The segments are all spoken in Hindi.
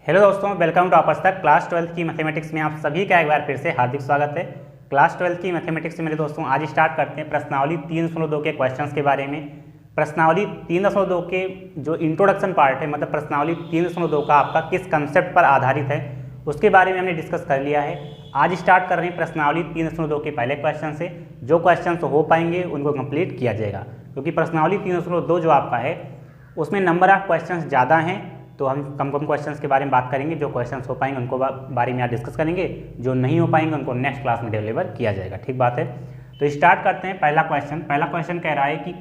हेलो दोस्तों, वेलकम टू आपस तक। क्लास 12 की मैथमेटिक्स में आप सभी का एक बार फिर से हार्दिक स्वागत है। क्लास 12 की मैथमेटिक्स से मेरे दोस्तों आज स्टार्ट करते हैं प्रश्नावली 3.2 के क्वेश्चंस के बारे में। प्रश्नावली 3.2 के जो इंट्रोडक्शन पार्ट है, मतलब प्रश्नावली 3.2 का आपका किस कंसेप्ट पर आधारित है उसके बारे में हमने डिस्कस कर लिया है। आज स्टार्ट कर रहे हैं प्रश्नावली 3.2 के पहले क्वेश्चन से। जो क्वेश्चन हो पाएंगे उनको कंप्लीट किया जाएगा, क्योंकि प्रश्नावली 3.2 जो आपका है उसमें नंबर ऑफ क्वेश्चन ज़्यादा हैं, तो हम कम क्वेश्चंस के बारे में बात करेंगे। जो क्वेश्चंस हो पाएंगे उनको बारे में आज डिस्कस करेंगे, जो नहीं हो पाएंगे उनको नेक्स्ट क्लास में डिलीवर किया जाएगा। ठीक बात है, तो स्टार्ट करते हैं। पहला क्वेश्चन कह रहा है कि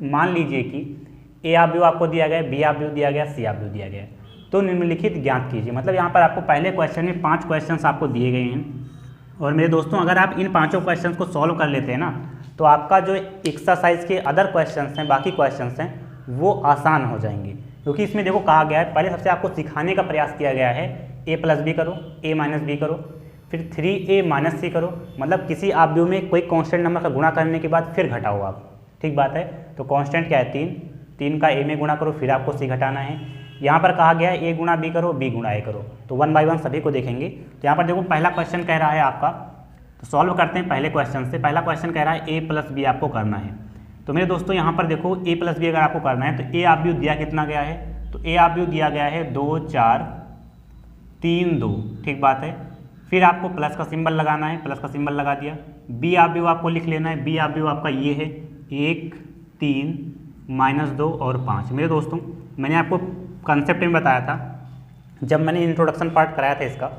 मान लीजिए कि ए ऑफ यू आपको दिया गया, बी ऑफ यू दिया गया, सी ऑफ यू दिया गया, तो निम्नलिखित ज्ञात कीजिए। मतलब यहाँ पर आपको पहले क्वेश्चन में 5 क्वेश्चन आपको दिए गए हैं, और मेरे दोस्तों अगर आप इन 5 क्वेश्चन को सॉल्व कर लेते हैं ना, तो आपका जो एक्सरसाइज के अदर क्वेश्चन हैं, बाकी क्वेश्चन हैं, वो आसान हो जाएंगे। क्योंकि इसमें देखो कहा गया है, पहले सबसे आपको सिखाने का प्रयास किया गया है a प्लस बी करो, a माइनस बी करो, फिर 3a माइनस सी करो। मतलब किसी ऑब्जेक्ट में कोई कांस्टेंट नंबर का गुणा करने के बाद फिर घटाओ आप। ठीक बात है, तो कांस्टेंट क्या है 3 का a में गुणा करो, फिर आपको c घटाना है। यहाँ पर कहा गया है a गुणा b करो, b गुणा a करो, तो 1 बाई 1 सभी को देखेंगे। तो यहाँ पर देखो पहला क्वेश्चन कह रहा है आपका, तो सॉल्व करते हैं पहले क्वेश्चन से। पहला क्वेश्चन कह रहा है a प्लस बी आपको करना है। तो मेरे दोस्तों यहाँ पर देखो a प्लस बी अगर आपको करना है तो a ऑफ यू दिया कितना गया है, तो a ऑफ यू दिया गया है 2 4 3 2। ठीक बात है, फिर आपको प्लस का सिंबल लगाना है, प्लस का सिंबल लगा दिया। b ऑफ यू आपको लिख लेना है, b ऑफ यू आपका ये है 1 3 -2 और 5। मेरे दोस्तों मैंने आपको कंसेप्ट में बताया था, जब मैंने इंट्रोडक्शन पार्ट कराया था इसका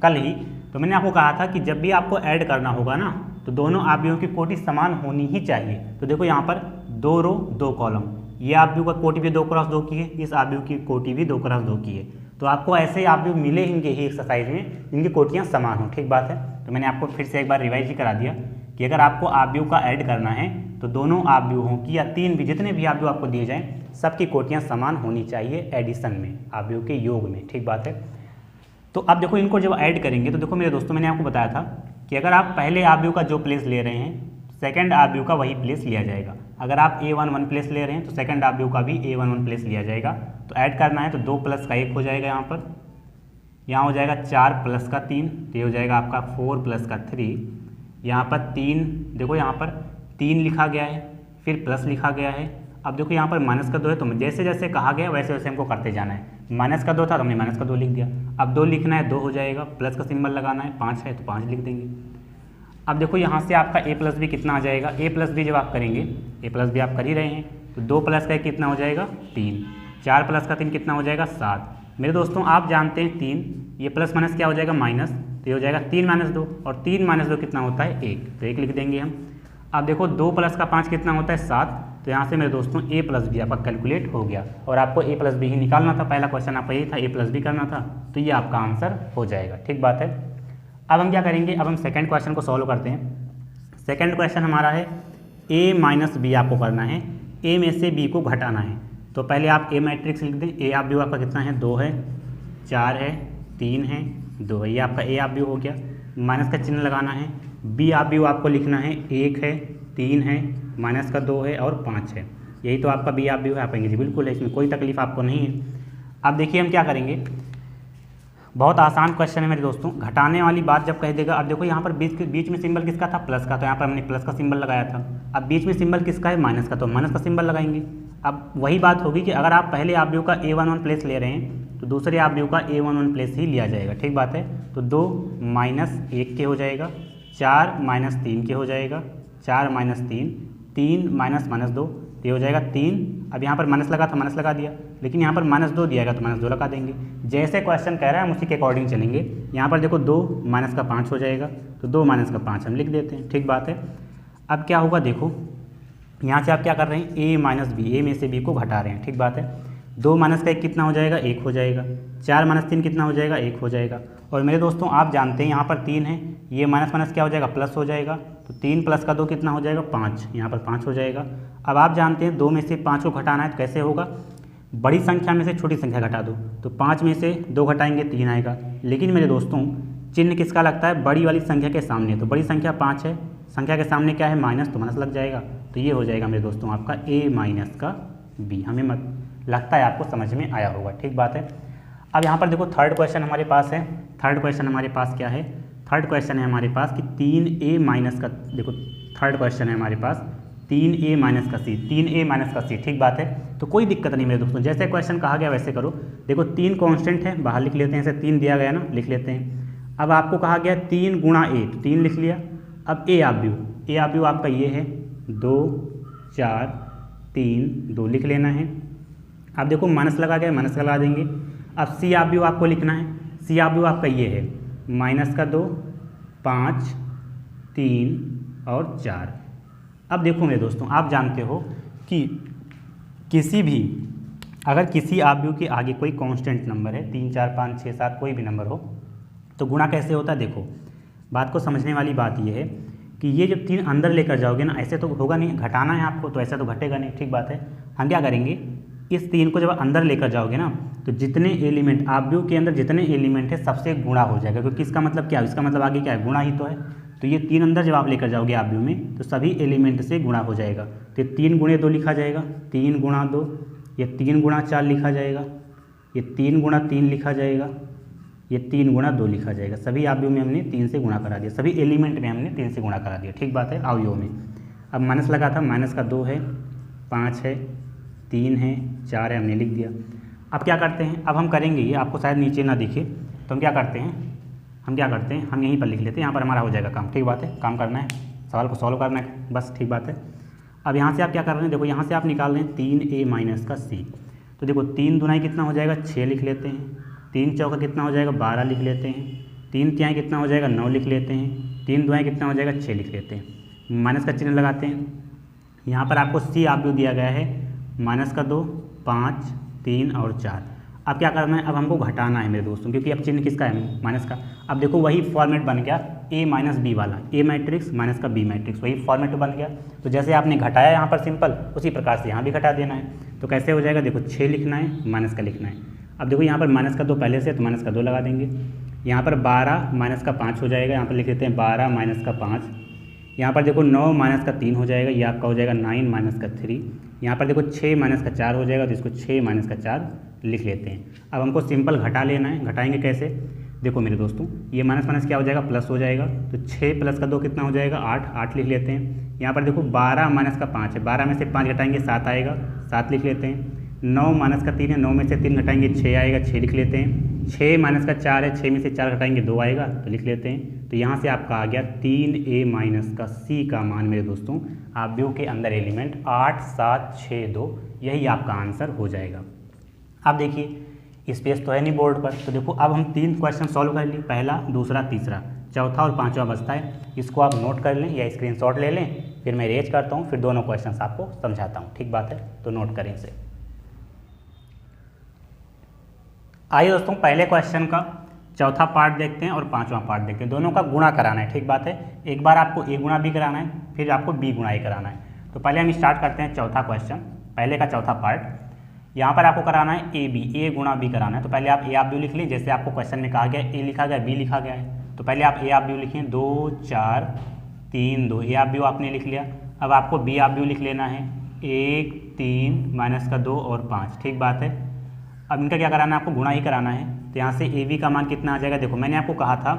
कल ही, तो मैंने आपको कहा था कि जब भी आपको ऐड करना होगा ना, तो दोनों ऑब्जेक्ट की कोटि समान होनी ही चाहिए। तो देखो यहाँ पर 2 रो 2 कॉलम, ये ऑब्जेक्ट का कोटि भी 2 क्रॉस 2 की है, इस ऑब्जेक्ट की कोटि भी 2 क्रॉस 2 की है। तो आपको ऐसे ऑब्जेक्ट मिलेंगे ही एक्सरसाइज में जिनकी कोटियाँ समान हो। ठीक बात है, तो मैंने आपको फिर से एक बार रिवाइज ही करा दिया कि अगर आपको ऑब्जेक्ट का ऐड करना है तो दोनों ऑब्जेक्टों की या 3 भी, जितने भी ऑब्जेक्ट आपको दिए जाएँ, सबकी कोटियाँ समान होनी चाहिए एडिशन में, ऑब्जेक्ट के योग में। ठीक बात है, तो अब देखो इनको जब ऐड करेंगे तो देखो मेरे दोस्तों मैंने आपको बताया था कि अगर आप पहले ऑब्जेक्ट का जो प्लेस ले रहे हैं, सेकंड ऑब्जेक्ट का वही प्लेस लिया जाएगा। अगर आप a1 1 प्लेस ले रहे हैं तो सेकंड ऑब्जेक्ट का भी a1 1 प्लेस लिया जाएगा। तो ऐड करना है तो 2 प्लस का 1 हो जाएगा, यहाँ हो जाएगा 4 प्लस का 3, तो ये हो जाएगा आपका 4 प्लस का 3। यहाँ पर 3, देखो यहाँ पर 3 लिखा गया है, फिर प्लस लिखा गया है। अब देखो यहाँ पर माइनस का 2 है, तो जैसे जैसे कहा गया वैसे वैसे हमको करते जाना है। माइनस का 2 था तो हमने माइनस का 2 लिख दिया। अब 2 लिखना है 2 हो जाएगा, प्लस का सिंबल लगाना है, 5 है तो 5 लिख देंगे। अब देखो यहाँ से आपका a प्लस बी कितना आ जाएगा, a प्लस बी जब आप करेंगे, a प्लस बी आप कर ही रहे हैं, तो 2 प्लस का 1 कितना हो जाएगा 3, 4 प्लस का 3 कितना हो जाएगा 7। मेरे दोस्तों आप जानते हैं 3, ये प्लस माइनस क्या हो जाएगा माइनस, तो ये हो जाएगा 3 - 2, और 3 - 2 कितना होता है 1, तो 1 लिख देंगे हम। अब देखो 2 प्लस का 5 कितना होता है 7, तो यहाँ से मेरे दोस्तों a प्लस बी आपका कैलकुलेट हो गया, और आपको a प्लस बी ही निकालना था। पहला क्वेश्चन आपका यही था, a प्लस बी करना था, तो ये आपका आंसर हो जाएगा। ठीक बात है, अब हम क्या करेंगे, अब हम सेकंड क्वेश्चन को सॉल्व करते हैं। सेकंड क्वेश्चन हमारा है a माइनस बी आपको करना है, a में से b को घटाना है। तो पहले आप a मैट्रिक्स लिख दें, a ऑफ b आपका कितना है 2 है, 4 है, 3 है, 2 है, ये आपका a ऑफ b हो गया। माइनस का चिन्ह लगाना है, b ऑफ b आपको लिखना है 1 है, 3 है, माइनस का 2 है और 5 है, यही तो आपका b ऑफ b है। पाएंगे जी बिल्कुल है, इसमें कोई तकलीफ आपको नहीं है। अब देखिए हम क्या करेंगे, बहुत आसान क्वेश्चन है मेरे दोस्तों। घटाने वाली बात जब कह देगा, अब देखो यहाँ पर बीच में सिंबल किसका था प्लस का, तो यहाँ पर हमने प्लस का सिंबल लगाया था। अब बीच में सिंबल किसका है माइनस का, तो माइनस का सिंबल लगाएंगे। अब वही बात होगी कि अगर आप पहले ऑब्जेक्ट का a1 1 प्लेस ले रहे हैं तो दूसरे ऑब्जेक्ट का a1 1 प्लेस ही लिया जाएगा। ठीक बात है, तो 2 - 1 के हो जाएगा, 4 - 3 के हो जाएगा, 4 - 3, 3 - -2, ये हो जाएगा 3। अब यहाँ पर माइनस लगा था माइनस लगा दिया, लेकिन यहाँ पर -2 दिया गया तो -2 लगा देंगे। जैसे क्वेश्चन कह रहा है हम उसी के अकॉर्डिंग चलेंगे। यहाँ पर देखो 2 - 5 हो जाएगा, तो 2 - 5 हम लिख देते हैं। ठीक बात है, अब क्या होगा देखो यहाँ से आप क्या कर रहे हैं a माइनस बी, a में से b को घटा रहे हैं। ठीक बात है, 2 माइनस का 1 कितना हो जाएगा 1 हो जाएगा, 4 - 3 कितना हो जाएगा 1 हो जाएगा। और मेरे दोस्तों आप जानते हैं यहाँ पर 3 है, ये माइनस माइनस क्या हो जाएगा प्लस हो जाएगा, तो 3 प्लस का 2 कितना हो जाएगा 5, यहाँ पर 5 हो जाएगा। अब आप जानते हैं 2 में से 5 को घटाना है तो कैसे होगा, बड़ी संख्या में से छोटी संख्या घटा दो, तो 5 में से 2 घटाएंगे 3 आएगा। लेकिन मेरे दोस्तों चिन्ह किसका लगता है बड़ी वाली संख्या के सामने, तो बड़ी संख्या 5 है, संख्या के सामने क्या है माइनस, तो माइनस लग जाएगा। तो ये हो जाएगा मेरे दोस्तों आपका a माइनस का b। हमें लगता है आपको समझ में आया होगा। ठीक बात है, अब यहाँ पर देखो थर्ड क्वेश्चन हमारे पास है। थर्ड क्वेश्चन हमारे पास क्या है? थर्ड क्वेश्चन है हमारे पास कि 3a माइनस का, देखो थर्ड क्वेश्चन है हमारे पास 3a माइनस का c, 3a माइनस का c, ठीक बात है। तो कोई दिक्कत नहीं मेरे दोस्तों, जैसे क्वेश्चन कहा गया वैसे करो। देखो 3 कांस्टेंट है, बाहर लिख लेते हैं, ऐसे 3 दिया गया ना, लिख लेते हैं। अब आपको कहा गया 3 गुणा a, तो 3 लिख लिया। अब a आप व्यू आपका ये है 2 4 3 2 लिख लेना है। अब देखो माइनस लगा गया, माइनस लगा देंगे। अब c आप व्यू आपको लिखना है, c आप व्यू आपका ये है -2 5 3 और 4। अब देखो मेरे दोस्तों, आप जानते हो कि किसी भी, अगर किसी आव्यूह के आगे कोई कांस्टेंट नंबर है, 3 4 5 6 7 कोई भी नंबर हो, तो गुणा कैसे होता है? देखो बात को समझने वाली बात यह है कि ये जब 3 अंदर लेकर जाओगे ना, ऐसे तो होगा नहीं, घटाना है आपको, तो ऐसा तो घटेगा नहीं, ठीक बात है। हम क्या करेंगे, इस 3 को जब अंदर लेकर जाओगे ना, तो जितने एलिमेंट आव्यूह के अंदर जितने एलिमेंट है सबसे गुणा हो जाएगा, क्योंकि इसका मतलब क्या है, इसका मतलब आगे क्या है, गुणा ही तो है। तो ये 3 अंदर जब आप लेकर जाओगे आव्यूह में, तो सभी एलिमेंट से गुणा हो जाएगा। तो 3 गुणे 2 लिखा जाएगा, 3 गुणा 2, ये 3 गुणा 4 लिखा जाएगा, ये 3 गुणा 3 लिखा जाएगा, ये 3 गुणा 2 लिखा जाएगा। सभी आव्यूह में हमने 3 से गुणा करा दिया, सभी एलिमेंट में हमने 3 से गुणा करा दिया, ठीक बात है, आव्यूह में। अब माइनस लगा था, माइनस का 2 है, 5 है, 3 है, 4 है, हमने लिख दिया। अब क्या करते हैं, अब हम करेंगे ये, आपको शायद नीचे ना दिखे, तो हम क्या करते हैं, हम यहीं पर लिख लेते हैं, यहाँ पर हमारा हो जाएगा काम, ठीक बात है। काम करना है, सवाल को सॉल्व करना है, बस, ठीक बात है। अब यहाँ से आप क्या कर रहे हैं, देखो यहाँ से आप निकाल रहे हैं 3a माइनस का c। तो देखो 3 दुनाई कितना हो जाएगा, 6 लिख लेते हैं। 3 चौका कितना हो जाएगा, 12 लिख लेते हैं। 3 तिहाई कितना हो जाएगा, 9 लिख लेते हैं। 3 दुआई कितना हो जाएगा, 6 लिख लेते हैं। माइनस का चिन्ह लगाते हैं। यहाँ पर आपको c आव्यूह दिया गया है -2 5 3 और 4। अब क्या करना है, अब हमको घटाना है मेरे दोस्तों, क्योंकि अब चिन्ह किसका है, माइनस का। अब देखो वही फॉर्मेट बन गया a माइनस बी वाला, a मैट्रिक्स माइनस का b मैट्रिक्स, वही फॉर्मेट बन गया। तो जैसे आपने घटाया यहाँ पर सिंपल, उसी प्रकार से यहाँ भी घटा देना है। तो कैसे हो जाएगा, देखो 6 लिखना है, माइनस का लिखना है। अब देखो यहाँ पर माइनस का 2 पहले से, तो माइनस का 2 लगा देंगे। यहाँ पर 12 माइनस का 5 हो जाएगा, यहाँ पर लिख देते हैं 12 माइनस का 5। यहाँ पर देखो 9 माइनस का 3 हो जाएगा, ये आपका हो जाएगा 9 माइनस का 3। यहाँ पर देखो 6 माइनस का 4 हो जाएगा, तो इसको 6 माइनस का 4 लिख लेते हैं। अब हमको सिंपल घटा लेना है, घटाएंगे कैसे, देखो मेरे दोस्तों, ये माइनस माइनस क्या हो जाएगा, प्लस हो जाएगा। तो 6 प्लस का 2 कितना हो जाएगा, 8, 8 लिख लेते हैं। यहाँ पर देखो 12 माइनस का 5 है, 12 में से 5 घटाएंगे 7 आएगा, 7 लिख लेते हैं। 9 माइनस का 3 है, 9 में से 3 घटाएंगे 6 आएगा, 6 लिख लेते हैं। 6 माइनस का 4 है, 6 में से 4 घटाएंगे 2 आएगा, तो लिख लेते हैं। तो यहाँ से आपका आ गया 3a माइनस का c का मान मेरे दोस्तों, आव्यूह के अंदर एलिमेंट 8 7 6 2, यही आपका आंसर हो जाएगा। अब देखिए स्पेस तो है नहीं बोर्ड पर, तो देखो अब हम 3 क्वेश्चन सॉल्व कर लिए, पहला, दूसरा, तीसरा, चौथा और 5वां बचता है। इसको आप नोट कर लें या स्क्रीनशॉट ले लें, फिर मैं रेज करता हूँ, फिर दोनों क्वेश्चन आपको समझाता हूँ, ठीक बात है। तो नोट करें इसे। आइए दोस्तों, पहले क्वेश्चन का चौथा पार्ट देखते हैं और 5वां पार्ट देखते हैं। दोनों का गुणा कराना है, ठीक बात है। एक बार आपको a गुणा b कराना है, फिर आपको b गुणा a कराना है। तो पहले हम स्टार्ट करते हैं चौथा क्वेश्चन, पहले का चौथा पार्ट। यहाँ पर आपको कराना है a गुणा b कराना है। तो पहले आप a आव्यूह लिख लीजिए, जैसे आपको क्वेश्चन में कहा गया a लिखा गया, b लिखा गया है। तो पहले आप a आव्यूह लिखिए, 2 4 3 2, a आव्यूह आपने लिख लिया। अब आपको b आव्यूह लिख लेना है, 1 3 माइनस का 2 और 5, ठीक बात है। अब इनका क्या कराना है, आपको गुणा ही कराना है। तो यहाँ से ab का मान कितना आ जाएगा, देखो मैंने आपको कहा था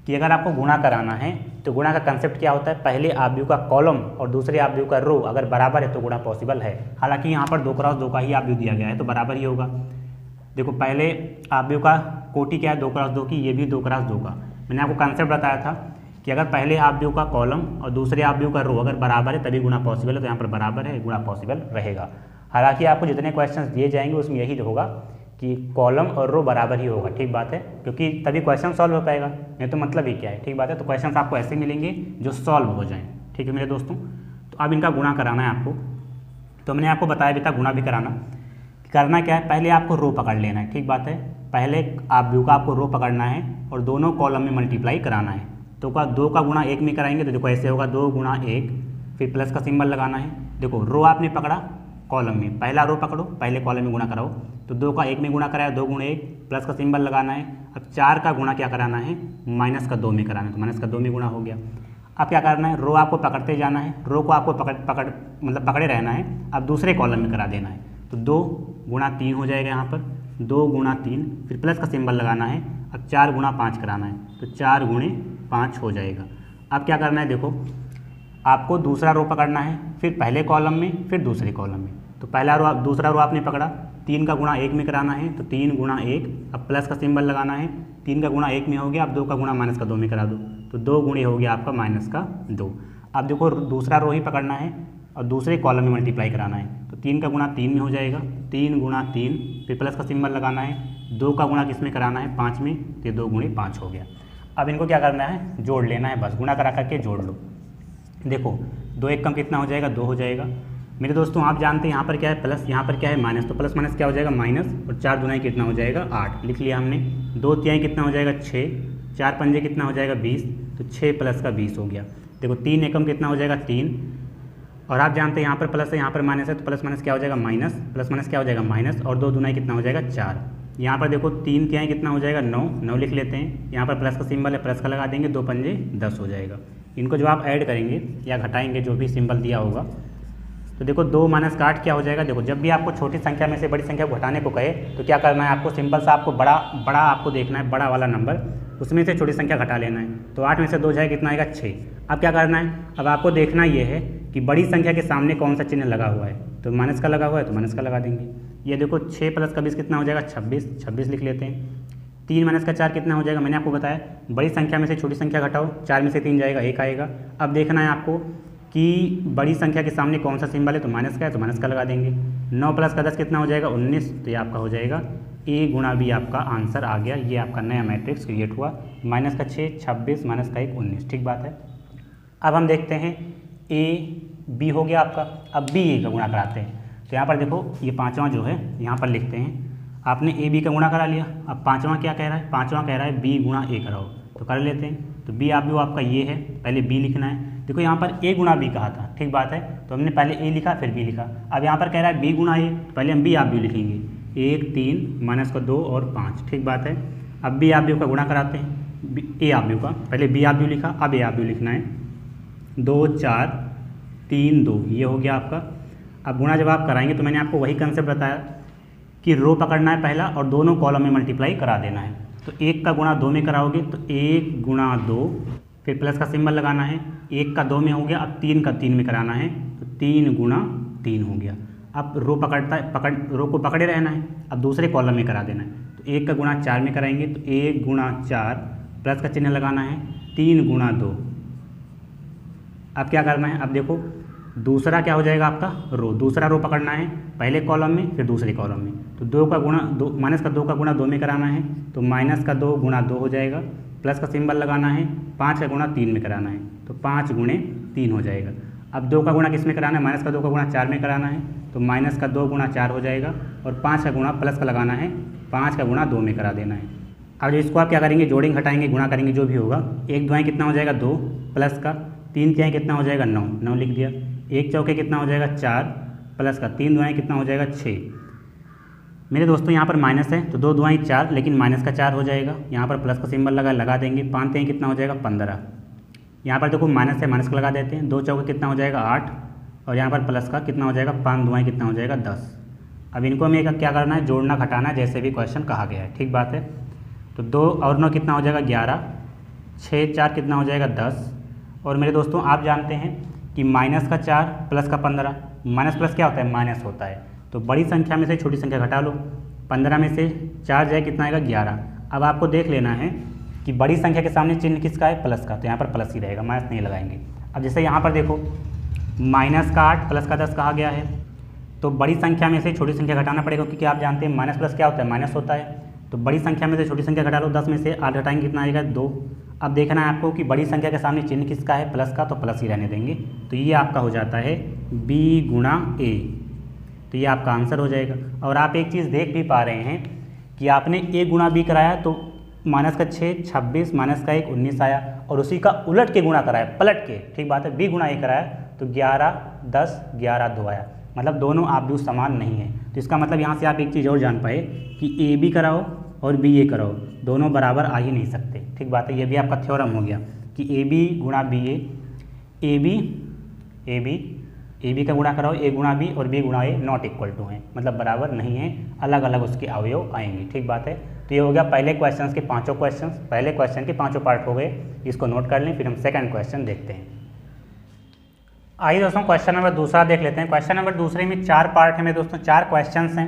कि अगर आपको गुणा कराना है तो गुणा का कंसेप्ट क्या होता है, पहले आव्यूह का कॉलम और दूसरे आव्यूह का रो अगर बराबर है तो गुणा पॉसिबल है। हालांकि यहाँ पर 2 क्रॉस 2 का ही आव्यूह दिया गया है, तो बराबर ही होगा। देखो पहले आव्यूह का कोटि क्या है, 2 क्रॉस 2 की, ये भी 2 क्रॉस 2 का। मैंने आपको कंसेप्ट बताया था कि अगर पहले आव्यूह का कॉलम और दूसरे आव्यूह का रो अगर बराबर है तभी गुणा पॉसिबल है, तो यहाँ पर बराबर है, गुणा पॉसिबल रहेगा। हालांकि आपको जितने क्वेश्चन दिए जाएंगे उसमें यही होगा कि कॉलम और रो बराबर ही होगा, ठीक बात है, क्योंकि तभी क्वेश्चन सॉल्व हो पाएगा, नहीं तो मतलब ही क्या है, ठीक बात है। तो क्वेश्चन आपको ऐसे मिलेंगे जो सॉल्व हो जाएं, ठीक है मेरे दोस्तों। तो अब इनका गुणा कराना है आपको। तो मैंने आपको बताया भी था गुणा भी कराना। करना क्या है, पहले आपको रो पकड़ लेना है, ठीक बात है। पहले आव्यूह का आपको रो पकड़ना है और दोनों कॉलम में मल्टीप्लाई कराना है। तो 2 का गुणा 1 में कराएंगे, तो देखो ऐसे होगा 2 गुणा 1, फिर प्लस का सिंबल लगाना है। देखो रो आपने पकड़ा, कॉलम में पहला रो पकड़ो, पहले कॉलम में गुणा कराओ। तो 2 का 1 में गुणा कराया, 2 गुणे 1, प्लस का सिंबल लगाना है। अब 4 का गुणा क्या कराना है, माइनस का 2 में कराना है, तो माइनस का 2 में गुणा हो गया। अब क्या करना है, रो आपको पकड़ते जाना है, रो को आपको पकड़े रहना है। अब दूसरे कॉलम में करा देना है। तो 2 गुणा 3 हो जाएगा यहाँ पर, 2 गुणा 3, फिर प्लस का सिंबल लगाना है। अब 4 गुणा 5 कराना है, तो 4 गुणे 5 हो जाएगा। अब क्या करना है, देखो आपको दूसरा रो पकड़ना है, फिर पहले कॉलम में फिर दूसरे कॉलम में। तो पहला रो दूसरा रो आपने पकड़ा, 3 का गुणा 1 में कराना है, तो 3 गुणा 1, अब प्लस का सिंबल लगाना है। 3 का गुणा 1 में हो गया, अब 2 का गुणा माइनस का 2 में करा दो, तो 2 गुणे हो गया आपका माइनस का 2। अब देखो दूसरा रो ही पकड़ना है और दूसरे कॉलम में मल्टीप्लाई कराना है, तो 3 का गुणा 3 में हो जाएगा, 3 गुणा 3, फिर प्लस का सिंबल लगाना है। 2 का गुणा किस में कराना है, 5 में, तो 2 गुणे 5 हो गया। अब इनको क्या करना है, जोड़ लेना है, बस गुणा करा करके जोड़ लो। देखो 2 एक कम कितना हो जाएगा, 2 हो जाएगा। मेरे दोस्तों आप जानते हैं यहाँ पर क्या है प्लस, यहाँ पर क्या है माइनस, तो प्लस माइनस क्या हो जाएगा माइनस, और 4 दुनाई कितना हो जाएगा 8, लिख लिया हमने। 2 तिहाई कितना हो जाएगा 6, 4 पंजे कितना हो जाएगा 20, तो 6 प्लस का 20 हो गया। देखो 3 एकम कितना हो जाएगा 3, और आप जानते हैं यहाँ पर प्लस है यहाँ पर माइनस है, तो प्लस माइनस क्या हो जाएगा माइनस, प्लस माइनस क्या हो जाएगा माइनस, और 2 दुनाई कितना हो जाएगा 4। यहाँ पर देखो 3 तिहाई कितना हो जाएगा 9, 9 लिख लेते हैं। यहाँ पर प्लस का सिंबल है, प्लस का लगा देंगे, 2 पंजे 10 हो जाएगा। इनको जब आप ऐड करेंगे या घटाएंगे जो भी सिंबल दिया होगा, तो देखो 2 माइनस का 8 क्या हो जाएगा। देखो जब भी आपको छोटी संख्या में से बड़ी संख्या को घटाने को कहे तो क्या करना है, आपको सिंपल सा आपको बड़ा आपको देखना है, बड़ा वाला नंबर, उसमें से छोटी संख्या घटा लेना है। तो 8 में से 2 जाए कितना आएगा 6। अब क्या करना है, अब आपको देखना ये है कि बड़ी संख्या के सामने कौन सा चिन्ह लगा हुआ है, तो माइनस का लगा हुआ है तो माइनस का लगा देंगे। ये देखो 6 प्लस का 20 कितना हो जाएगा 26, 26 लिख लेते हैं। 3 माइनस का 4 कितना हो जाएगा, मैंने आपको बताया बड़ी संख्या में से छोटी संख्या घटाओ, 4 में से 3 जाएगा 1 आएगा। अब देखना है आपको कि बड़ी संख्या के सामने कौन सा सिंबल है, तो माइनस का है तो माइनस का लगा देंगे। 9 प्लस का 10 कितना हो जाएगा 19, तो ये आपका हो जाएगा A गुणा B, आपका आंसर आ गया। ये आपका नया मैट्रिक्स क्रिएट हुआ, माइनस का 6 26, माइनस का 1 19, ठीक बात है। अब हम देखते हैं A B हो गया आपका, अब B A का गुणा कराते हैं। तो यहाँ पर देखो ये पाँचवां जो है यहाँ पर लिखते हैं, आपने A B का गुणा करा लिया। अब पाँचवां क्या कह रहा है, पाँचवां कह रहा है B गुणा A कराओ, तो कर लेते हैं। तो B आप भी आपका ये है, पहले B लिखना है। देखो यहाँ पर A गुणा B कहा था, ठीक बात है, तो हमने पहले A लिखा फिर B लिखा। अब यहाँ पर कह रहा है B गुणा A, पहले हम B आप भी लिखेंगे, 1 3 माइनस का 2 और 5, ठीक बात है। अब B आप भी का गुणा कराते हैं, A आप भी का, पहले B आप भी लिखा, अब A आप भी लिखना है। 2 4 3 2, ये हो गया आपका। अब गुणा जब आप कराएंगे तो मैंने आपको वही कंसेप्ट बताया कि रो पकड़ना है पहला और दोनों कॉलम में मल्टीप्लाई करा देना है। तो 1 का गुणा 2 में कराओगे तो 1 गुणा 2, फिर प्लस का सिंबल लगाना है। 1 का 2 में हो गया, अब 3 का 3 में कराना है, तो 3 गुणा 3 हो गया। अब रो पकड़ता है, रो को पकड़े रहना है, अब दूसरे कॉलम में करा देना है। तो 1 का गुणा 4 में कराएंगे, तो 1 गुणा 4, प्लस का चिन्ह लगाना है, 3 गुणा 2। अब क्या करना है, अब देखो दूसरा क्या हो जाएगा आपका रो, दूसरा रो पकड़ना है पहले कॉलम में फिर दूसरे कॉलम में। तो 2 का गुणा 2, माइनस का 2 का गुणा 2 में कराना है, तो माइनस का 2 गुणा 2 हो जाएगा। प्लस का सिंबल लगाना है, 5 का गुणा 3 में कराना है, तो 5 गुणे 3 हो जाएगा। अब 2 का गुणा किस में कराना है, माइनस का 2 का गुणा 4 में कराना है, तो माइनस का 2 गुणा 4 हो जाएगा। और 5 का गुणा प्लस का लगाना है, 5 का गुणा 2 में करा देना है। अब इसको आप क्या करेंगे, जोड़ेंगे घटाएंगे गुणा करेंगे जो भी होगा। 1 दुआएँ कितना हो जाएगा 2, प्लस का 3 तिहाई कितना हो जाएगा 9, 9 लिख दिया। 1 चौके कितना हो जाएगा 4, प्लस का 3 दुआएँ कितना हो जाएगा 6। मेरे दोस्तों यहाँ पर माइनस है तो 2 दुआएँ 4, लेकिन माइनस का 4 हो जाएगा। यहाँ पर प्लस का सिंबल लगा देंगे। 5 तिहाई कितना हो जाएगा 15। यहाँ पर देखो माइनस है, माइनस का लगा देते हैं। 2 चौके कितना हो जाएगा 8, और यहाँ पर प्लस का कितना हो जाएगा 5 दुआएँ कितना हो जाएगा 10। अब इनको हमें क्या करना है, जोड़ना घटाना, जैसे भी क्वेश्चन कहा गया है, ठीक बात है। तो 2 और 9 कितना हो जाएगा 11, 6 4 कितना हो जाएगा 10। और मेरे दोस्तों आप जानते हैं कि माइनस का 4 प्लस का 15, माइनस प्लस क्या होता है माइनस होता है। तो बड़ी संख्या में से छोटी संख्या घटा लो, 15 में से 4 जाए कितना आएगा 11। अब आपको देख लेना है कि बड़ी संख्या के सामने चिन्ह किसका है, प्लस का, तो यहाँ पर प्लस ही रहेगा, माइनस नहीं लगाएंगे। अब जैसे यहाँ पर देखो माइनस का 8 प्लस का 10 कहा गया है, तो बड़ी संख्या में से छोटी संख्या घटाना पड़ेगा, क्योंकि आप जानते हैं माइनस प्लस क्या होता है माइनस होता है। तो बड़ी संख्या में से छोटी संख्या घटा लो, 10 में से 8 घटाएंगे कितना आएगा 2। अब देखना है आपको कि बड़ी संख्या के सामने चिन्ह किसका है, प्लस का, तो प्लस ही रहने देंगे। तो ये आपका हो जाता है B गुणा A, तो ये आपका आंसर हो जाएगा। और आप एक चीज़ देख भी पा रहे हैं कि आपने A गुणा B कराया तो माइनस का 6 26, माइनस का 1 19 आया, और उसी का उलट के गुणा कराया पलट के, ठीक बात है। B गुणा A कराया तो 11 10 11 2 आया, मतलब दोनों आप भी समान नहीं है। तो इसका मतलब यहाँ से आप एक चीज़ और जान पाए कि AB कराओ और BA कराओ, दोनों बराबर आ ही नहीं सकते, ठीक बात है। ये भी आपका थ्योरम हो गया कि AB गुणा BA, AB AB A B का गुणा कराओ ए गुणा बी और बी गुणा ए नॉट इक्वल टू हैं, मतलब बराबर नहीं है, अलग अलग उसके अवयव आएंगे। ठीक बात है। तो ये हो गया पहले क्वेश्चन के पाँचों क्वेश्चन, पहले क्वेश्चन के पाँचों पार्ट हो गए, इसको नोट कर लें। फिर हम सेकंड क्वेश्चन देखते हैं। आइए दोस्तों क्वेश्चन नंबर दूसरा देख लेते हैं। क्वेश्चन नंबर दूसरे में 4 पार्ट है मेरे दोस्तों, 4 क्वेश्चन हैं,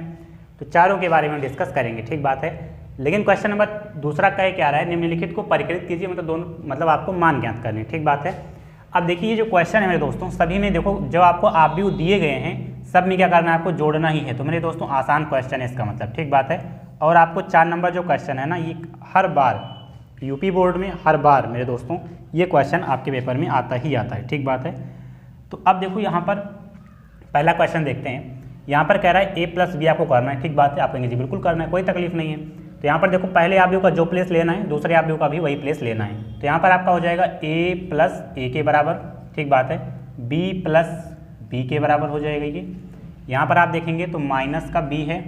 तो चारों के बारे में डिस्कस करेंगे। ठीक बात है। लेकिन क्वेश्चन नंबर दूसरा कह क्या रहा है, निम्नलिखित को परिकृत कीजिए, मतलब दोनों, मतलब आपको मान ज्ञात करनी। ठीक बात है। अब देखिए ये जो क्वेश्चन है मेरे दोस्तों, सभी में देखो जो आपको आव्यूह दिए गए हैं सब में क्या करना है, आपको जोड़ना ही है। तो मेरे दोस्तों आसान क्वेश्चन है इसका मतलब। ठीक बात है। और आपको 4 नंबर जो क्वेश्चन है ना, ये हर बार यूपी बोर्ड में हर बार मेरे दोस्तों ये क्वेश्चन आपके पेपर में आता ही आता है। ठीक बात है। तो अब देखो यहाँ पर पहला क्वेश्चन देखते हैं। यहाँ पर कह रहा है a + b आपको करना है। ठीक बात है। आप कहेंगे जी बिल्कुल करना है, कोई तकलीफ नहीं है। तो यहाँ पर देखो पहले आव्यूह का जो प्लेस लेना है, दूसरे आव्यूह का भी वही प्लेस लेना है। तो यहाँ पर आपका हो जाएगा a + a के बराबर। ठीक बात है। b + b के बराबर हो जाएगा ये। यहाँ पर आप देखेंगे तो माइनस का b है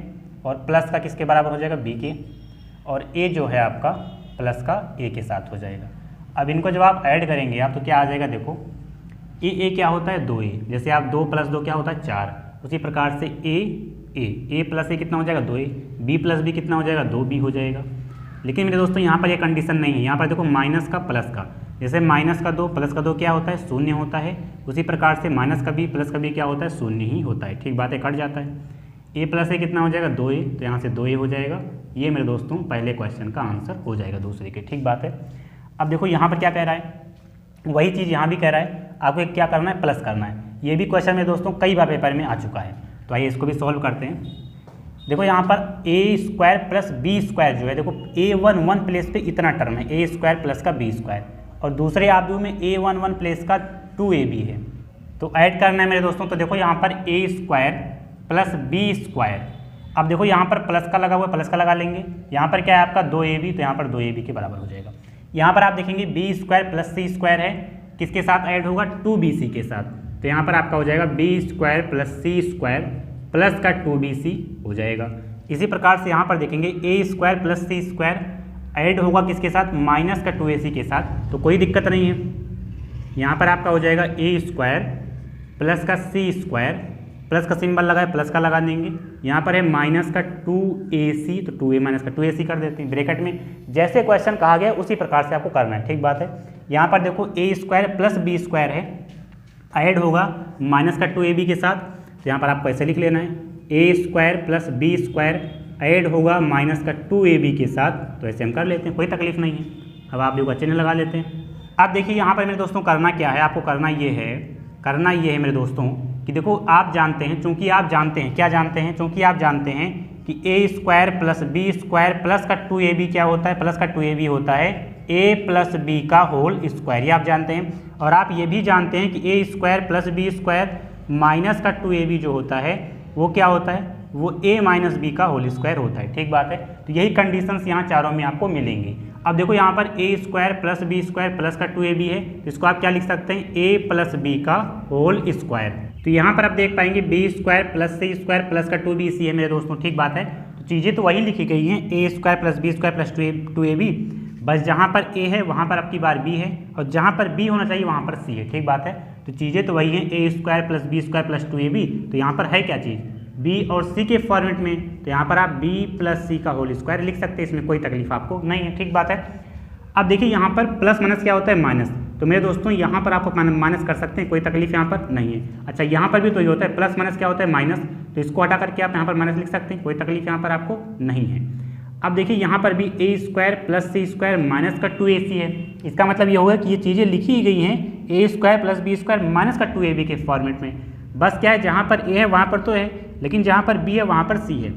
और प्लस का किसके बराबर हो जाएगा, b के, और a जो है आपका प्लस का a के साथ हो जाएगा। अब इनको जब आप ऐड करेंगे आप तो क्या आ जाएगा, देखो a क्या होता है 2a, जैसे आप 2 + 2 क्या होता है 4, उसी प्रकार से a + a कितना हो जाएगा 2a, b + b कितना हो जाएगा 2b हो जाएगा। लेकिन मेरे दोस्तों यहाँ पर ये कंडीशन नहीं है। यहाँ पर देखो माइनस का प्लस का, जैसे माइनस का 2 प्लस का 2 क्या होता है 0 होता है, उसी प्रकार से माइनस का b प्लस का b क्या होता है 0 ही होता है। ठीक बात है, कट जाता है। a + a कितना हो जाएगा 2a, तो यहाँ से 2a हो जाएगा। ये मेरे दोस्तों पहले क्वेश्चन का आंसर हो जाएगा दूसरे के। ठीक बात है। अब देखो यहाँ पर क्या कह रहा है, वही चीज़ यहाँ भी कह रहा है, आपको क्या करना है, प्लस करना है। ये भी क्वेश्चन मेरे दोस्तों कई बार पेपर में आ चुका है। तो आइए इसको भी सॉल्व करते हैं। देखो यहाँ पर a² + b² जो है, देखो a11 प्लेस पे इतना टर्म है, a² प्लस का b², और दूसरे आव्यूह में a11 प्लेस का 2ab है। तो ऐड करना है मेरे दोस्तों। तो देखो यहाँ पर a² + b²। अब देखो यहाँ पर प्लस का लगा हुआ है, प्लस का लगा लेंगे। यहाँ पर क्या है आपका 2ab, तो यहाँ पर 2ab के बराबर हो जाएगा। यहाँ पर आप देखेंगे b² + c² है, किसके साथ ऐड होगा 2bc के साथ। तो यहाँ पर आपका हो जाएगा b² + c² प्लस का 2bc हो जाएगा। इसी प्रकार से यहाँ पर देखेंगे a² + c² ऐड होगा किसके साथ, माइनस का 2ac के साथ, तो कोई दिक्कत नहीं है। यहाँ पर आपका हो जाएगा a² प्लस का c², प्लस का सिंबल लगा है, प्लस का लगा देंगे। यहाँ पर है माइनस का 2ac, तो 2a माइनस का 2ac कर देते हैं ब्रैकेट में। जैसे क्वेश्चन कहा गया उसी प्रकार से आपको करना है। ठीक बात है। यहाँ पर देखो a² + b² है, ऐड होगा माइनस का 2ab के साथ, तो यहाँ पर आपको ऐसे लिख लेना है a² + b² ऐड होगा माइनस का 2ab के साथ, तो ऐसे हम कर लेते हैं, कोई तकलीफ नहीं है। अब आप लोग चिन्ह लगा लेते हैं। अब देखिए यहाँ पर मेरे दोस्तों करना क्या है, आपको करना ये है मेरे दोस्तों कि देखो आप जानते हैं, चूंकि आप जानते हैं, क्या जानते हैं, चूंकि आप जानते हैं कि a² + b² प्लस का 2ab क्या होता है, प्लस का 2ab होता है a + b का होल स्क्वायर, ये आप जानते हैं। और आप ये भी जानते हैं कि a² + b² माइनस का 2ab जो होता है वो क्या होता है, वो a - b का होल स्क्वायर होता है। ठीक बात है। तो यही कंडीशंस यहाँ चारों में आपको मिलेंगी। अब देखो यहाँ पर a² + b² प्लस का 2ab है, तो इसको आप क्या लिख सकते हैं, a + b का होल स्क्वायर। तो यहाँ पर आप देख पाएंगे b² + c² प्लस का 2bc है मेरे दोस्तों। ठीक बात है। तो चीज़ें तो वही लिखी गई हैं, a² + b² प्लस 2ab, बस जहाँ पर a है वहाँ पर आपकी बार b है, और जहाँ पर b होना चाहिए वहाँ पर c है। ठीक बात है। तो चीज़ें तो वही हैं, a² + b² प्लस 2ab, तो यहाँ पर है क्या चीज़, b और c के फॉर्मेट में, तो यहाँ पर आप b + c का होल स्क्वायर लिख सकते हैं, इसमें कोई तकलीफ आपको नहीं है। ठीक बात है। अब देखिए यहाँ पर प्लस माइनस क्या होता है, माइनस, तो मेरे दोस्तों यहाँ पर आप माइनस कर सकते हैं, कोई तकलीफ यहाँ पर नहीं है। अच्छा यहाँ पर भी तो ये होता है, प्लस माइनस क्या होता है, माइनस, तो इसको हटा करके आप यहाँ पर माइनस लिख सकते हैं, कोई तकलीफ यहाँ पर आपको नहीं है। अब देखिए यहाँ पर भी a² + c² माइनस का 2ac है, इसका मतलब ये होगा कि ये चीज़ें लिखी गई हैं a² + b² माइनस का 2ab के फॉर्मेट में। बस क्या है, जहाँ पर a है वहाँ पर तो है, लेकिन जहाँ पर b है वहाँ पर c है,